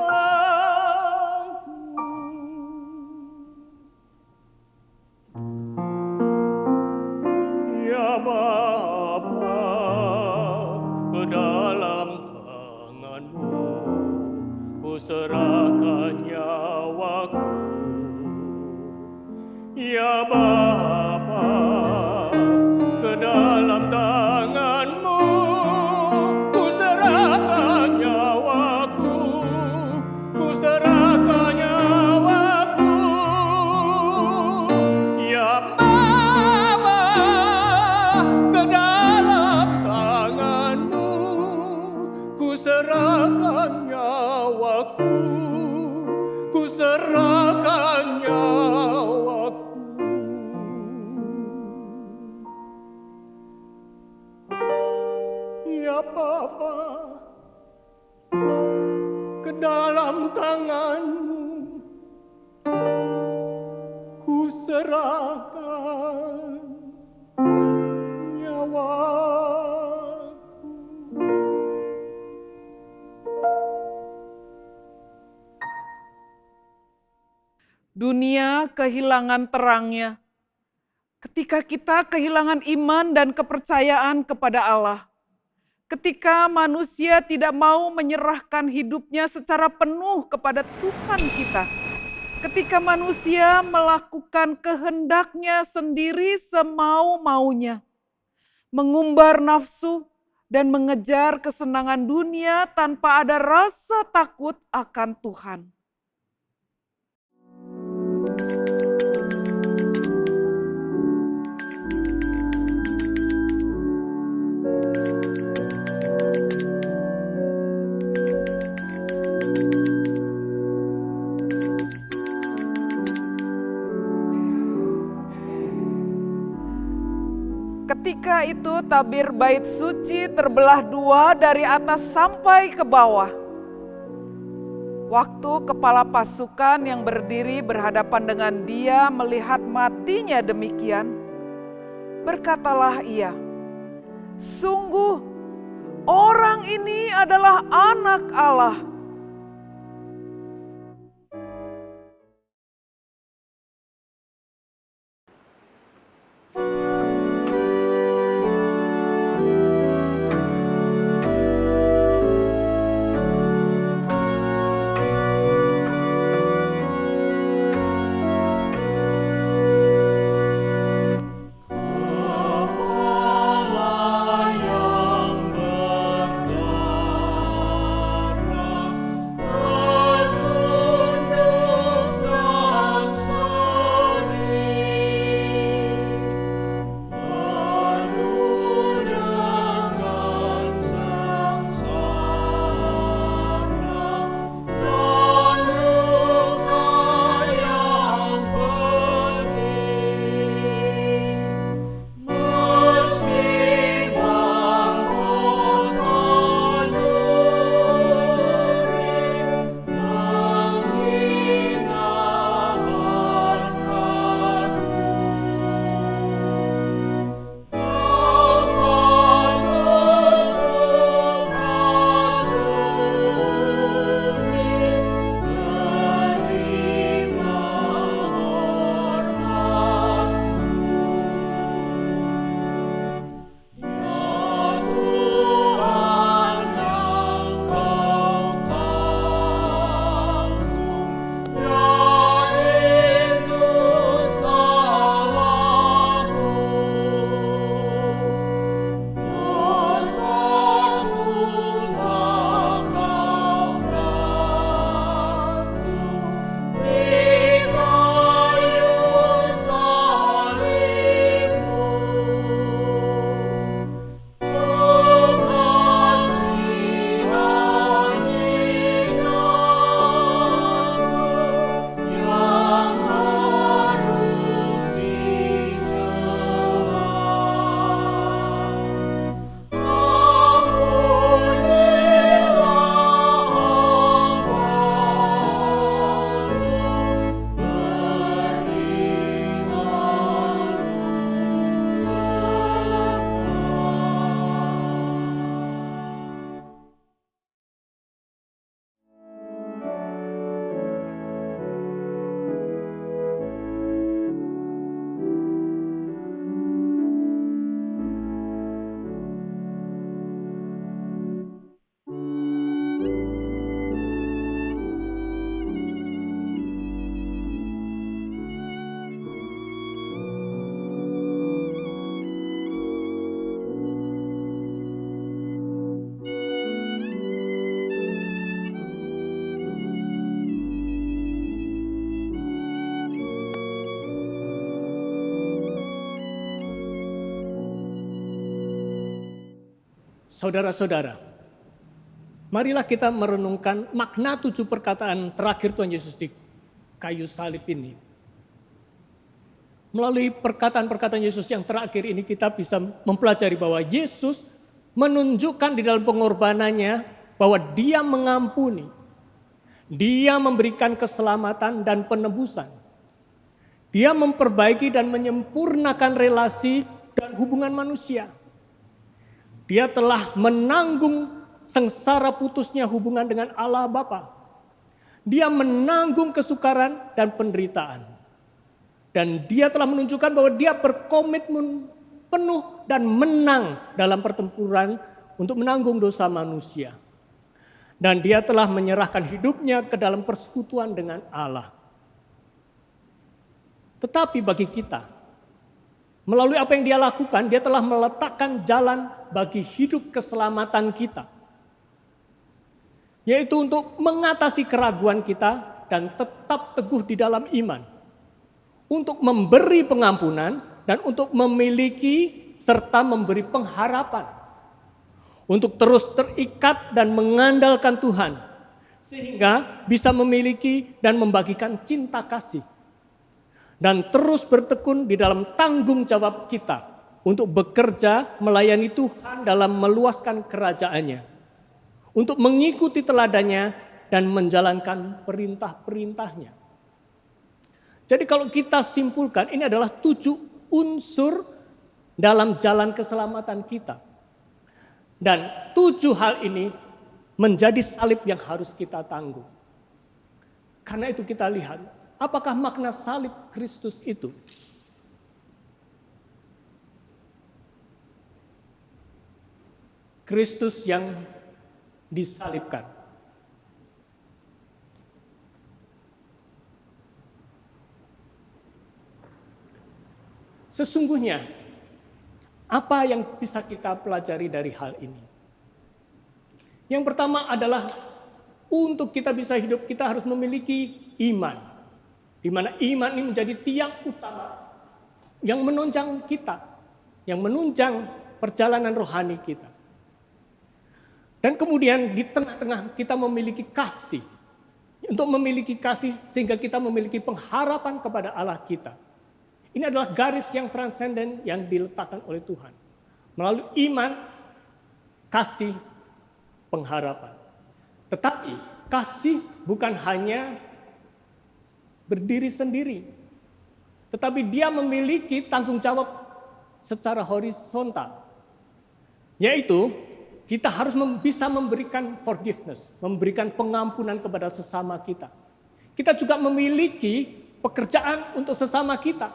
Ya Bapa, ke dalam tangan-Mu ku serahkan nyawaku. Ya Bapa, ke dalam tangan-Mu ku serahkan nyawaku, ku serahkan nyawaku. Ya Bapa, ke dalam tangan-Mu ku serahkan nyawaku, ku serahkan nyawaku. Ya Bapa, ke dalam tangan-Mu ku serahkan nyawaku. Dunia kehilangan terangnya. Ketika kita kehilangan iman dan kepercayaan kepada Allah. Ketika manusia tidak mau menyerahkan hidupnya secara penuh kepada Tuhan kita. Ketika manusia melakukan kehendaknya sendiri semau-maunya. Mengumbar nafsu dan mengejar kesenangan dunia tanpa ada rasa takut akan Tuhan. Ketika itu tabir bait suci terbelah dua dari atas sampai ke bawah. Waktu kepala pasukan yang berdiri berhadapan dengan dia melihat matinya demikian, berkatalah ia, "Sungguh orang ini adalah anak Allah." Kepala yang berdarah Saudara-saudara, marilah kita merenungkan makna 7 perkataan terakhir Tuhan Yesus di kayu salib ini. Melalui perkataan-perkataan Yesus yang terakhir ini kita bisa mempelajari bahwa Yesus menunjukkan di dalam pengorbanannya bahwa Dia mengampuni. Dia memberikan keselamatan dan penebusan. Dia memperbaiki dan menyempurnakan relasi dan hubungan manusia. Dia telah menanggung sengsara putusnya hubungan dengan Allah Bapa. Dia menanggung kesukaran dan penderitaan. Dan dia telah menunjukkan bahwa dia berkomitmen penuh dan menang dalam pertempuran untuk menanggung dosa manusia. Dan dia telah menyerahkan hidupnya ke dalam persekutuan dengan Allah. Tetapi bagi kita, melalui apa yang dia lakukan, dia telah meletakkan jalan bagi hidup keselamatan kita. Yaitu untuk mengatasi keraguan kita dan tetap teguh di dalam iman. Untuk memberi pengampunan dan untuk memiliki serta memberi pengharapan. Untuk terus terikat dan mengandalkan Tuhan. Sehingga bisa memiliki dan membagikan cinta kasih. Dan terus bertekun di dalam tanggung jawab kita untuk bekerja melayani Tuhan dalam meluaskan kerajaannya, untuk mengikuti teladannya dan menjalankan perintah-perintahnya. Jadi kalau kita simpulkan, ini adalah 7 unsur dalam jalan keselamatan kita. Dan 7 hal ini menjadi salib yang harus kita tanggung. Karena itu kita lihat, apakah makna salib Kristus itu? Kristus yang disalibkan. Sesungguhnya, apa yang bisa kita pelajari dari hal ini? Yang pertama adalah untuk kita bisa hidup, kita harus memiliki iman. Di mana iman ini menjadi tiang utama yang menunjang kita, yang menunjang perjalanan rohani kita. Dan kemudian di tengah-tengah kita memiliki kasih. Untuk memiliki kasih sehingga kita memiliki pengharapan kepada Allah kita. Ini adalah garis yang transenden yang diletakkan oleh Tuhan. Melalui iman, kasih, pengharapan. Tetapi kasih bukan hanya berdiri sendiri. Tetapi dia memiliki tanggung jawab secara horizontal. Yaitu kita harus bisa memberikan forgiveness, memberikan pengampunan kepada sesama kita. Kita juga memiliki pekerjaan untuk sesama kita.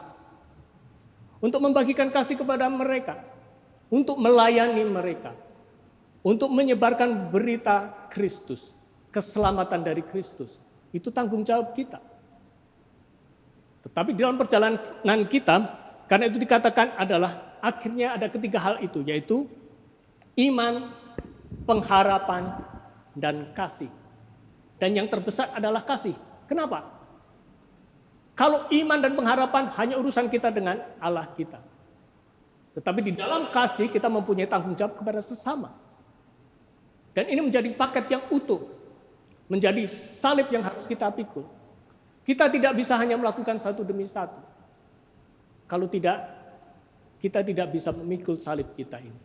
Untuk membagikan kasih kepada mereka. Untuk melayani mereka. Untuk menyebarkan berita Kristus. Keselamatan dari Kristus. Itu tanggung jawab kita. Tetapi dalam perjalanan kita, karena itu dikatakan adalah akhirnya ada 3 hal itu, yaitu iman, pengharapan, dan kasih. Dan yang terbesar adalah kasih. Kenapa? Kalau iman dan pengharapan hanya urusan kita dengan Allah kita. Tetapi di dalam kasih kita mempunyai tanggung jawab kepada sesama. Dan ini menjadi paket yang utuh. Menjadi salib yang harus kita pikul. Kita tidak bisa hanya melakukan satu demi satu. Kalau tidak, kita tidak bisa memikul salib kita ini.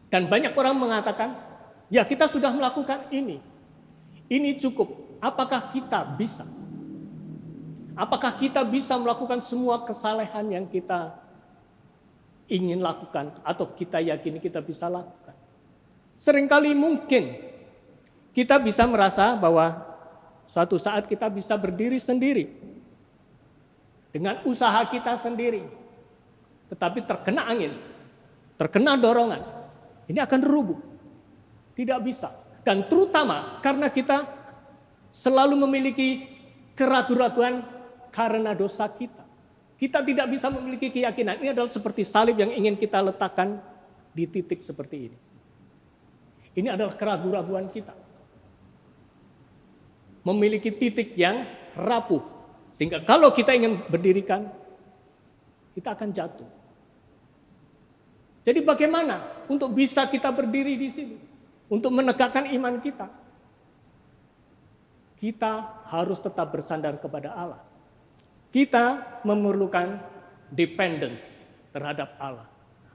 Dan banyak orang mengatakan, ya kita sudah melakukan ini. Ini cukup. Apakah kita bisa? Apakah kita bisa melakukan semua kesalehan yang kita ingin lakukan atau kita yakini kita bisa lakukan? Seringkali mungkin kita bisa merasa bahwa suatu saat kita bisa berdiri sendiri dengan usaha kita sendiri. Tetapi terkena angin, terkena dorongan, ini akan rubuh. Tidak bisa. Dan terutama karena kita selalu memiliki keraguan-raguan karena dosa kita. Kita tidak bisa memiliki keyakinan. Ini adalah seperti salib yang ingin kita letakkan di titik seperti ini. Ini adalah keraguan-raguan kita. Memiliki titik yang rapuh. Sehingga kalau kita ingin berdirikan, kita akan jatuh. Jadi bagaimana untuk bisa kita berdiri di sini? Untuk menegakkan iman kita? Kita harus tetap bersandar kepada Allah. Kita memerlukan dependence terhadap Allah.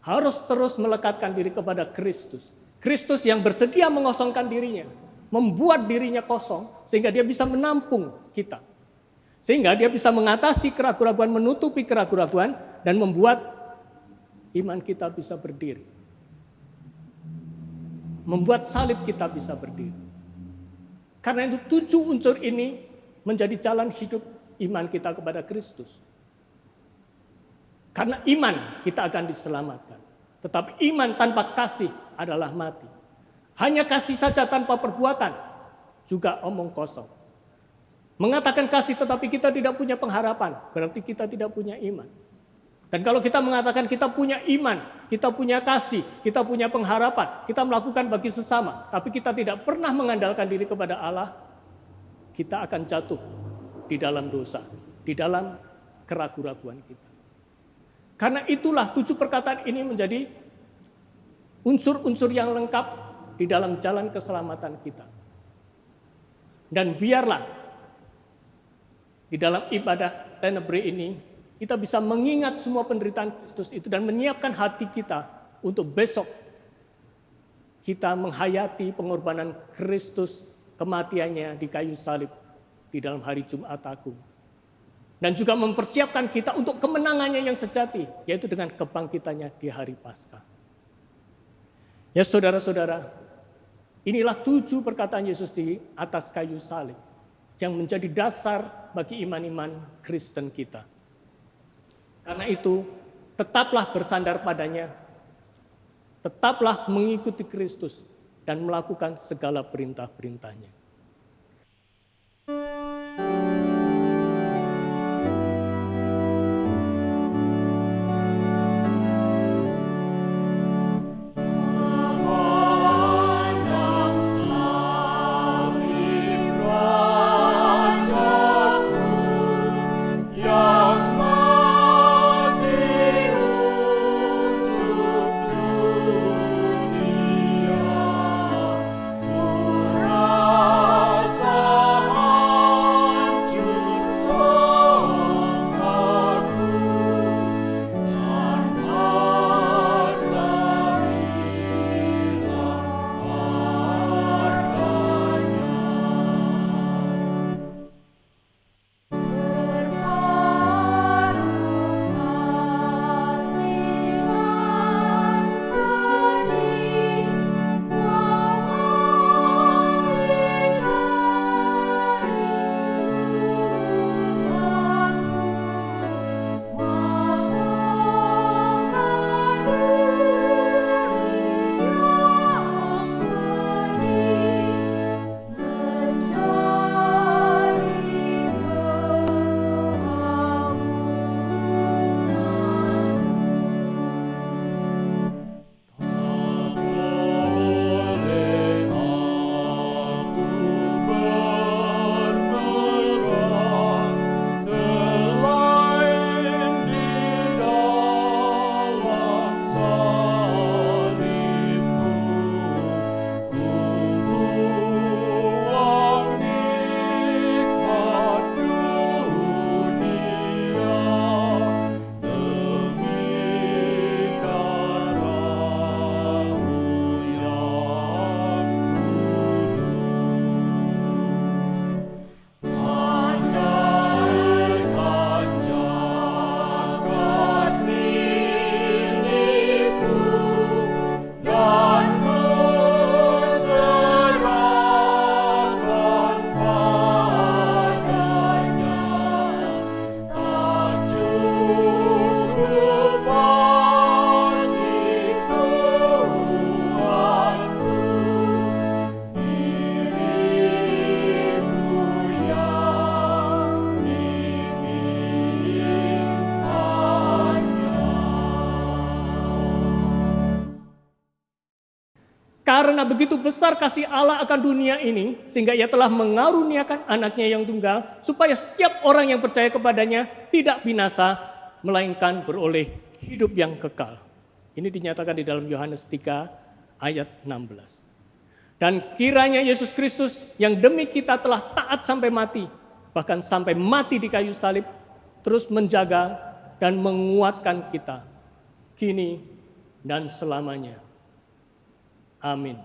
Harus terus melekatkan diri kepada Kristus. Kristus yang bersedia mengosongkan dirinya, membuat dirinya kosong sehingga dia bisa menampung kita. Sehingga dia bisa mengatasi keraguan-keraguan, menutupi keraguan-keraguan dan membuat iman kita bisa berdiri. Membuat salib kita bisa berdiri. Karena itu 7 unsur ini menjadi jalan hidup iman kita kepada Kristus. Karena iman kita akan diselamatkan. Tetapi iman tanpa kasih adalah mati. Hanya kasih saja tanpa perbuatan juga omong kosong. Mengatakan kasih tetapi kita tidak punya pengharapan, berarti kita tidak punya iman. Dan kalau kita mengatakan kita punya iman, kita punya kasih, kita punya pengharapan, kita melakukan bagi sesama, tapi kita tidak pernah mengandalkan diri kepada Allah, kita akan jatuh di dalam dosa, di dalam keraguan-keraguan kita. Karena itulah 7 perkataan ini menjadi unsur-unsur yang lengkap di dalam jalan keselamatan kita. Dan biarlah di dalam ibadah Tenebrae ini kita bisa mengingat semua penderitaan Kristus itu dan menyiapkan hati kita untuk besok kita menghayati pengorbanan Kristus, kematiannya di kayu salib di dalam hari Jumat Agung. Dan juga mempersiapkan kita untuk kemenangannya yang sejati, yaitu dengan kebangkitannya di hari Paskah. Ya saudara-saudara, inilah 7 perkataan Yesus di atas kayu salib yang menjadi dasar bagi iman-iman Kristen kita. Karena itu, tetaplah bersandar padanya, tetaplah mengikuti Kristus dan melakukan segala perintah-perintahnya. Karena begitu besar kasih Allah akan dunia ini, sehingga ia telah mengaruniakan anaknya yang tunggal, supaya setiap orang yang percaya kepadanya tidak binasa, melainkan beroleh hidup yang kekal. Ini dinyatakan di dalam Yohanes 3 ayat 16. Dan kiranya Yesus Kristus yang demi kita telah taat sampai mati, bahkan sampai mati di kayu salib, terus menjaga dan menguatkan kita, kini dan selamanya. Amin.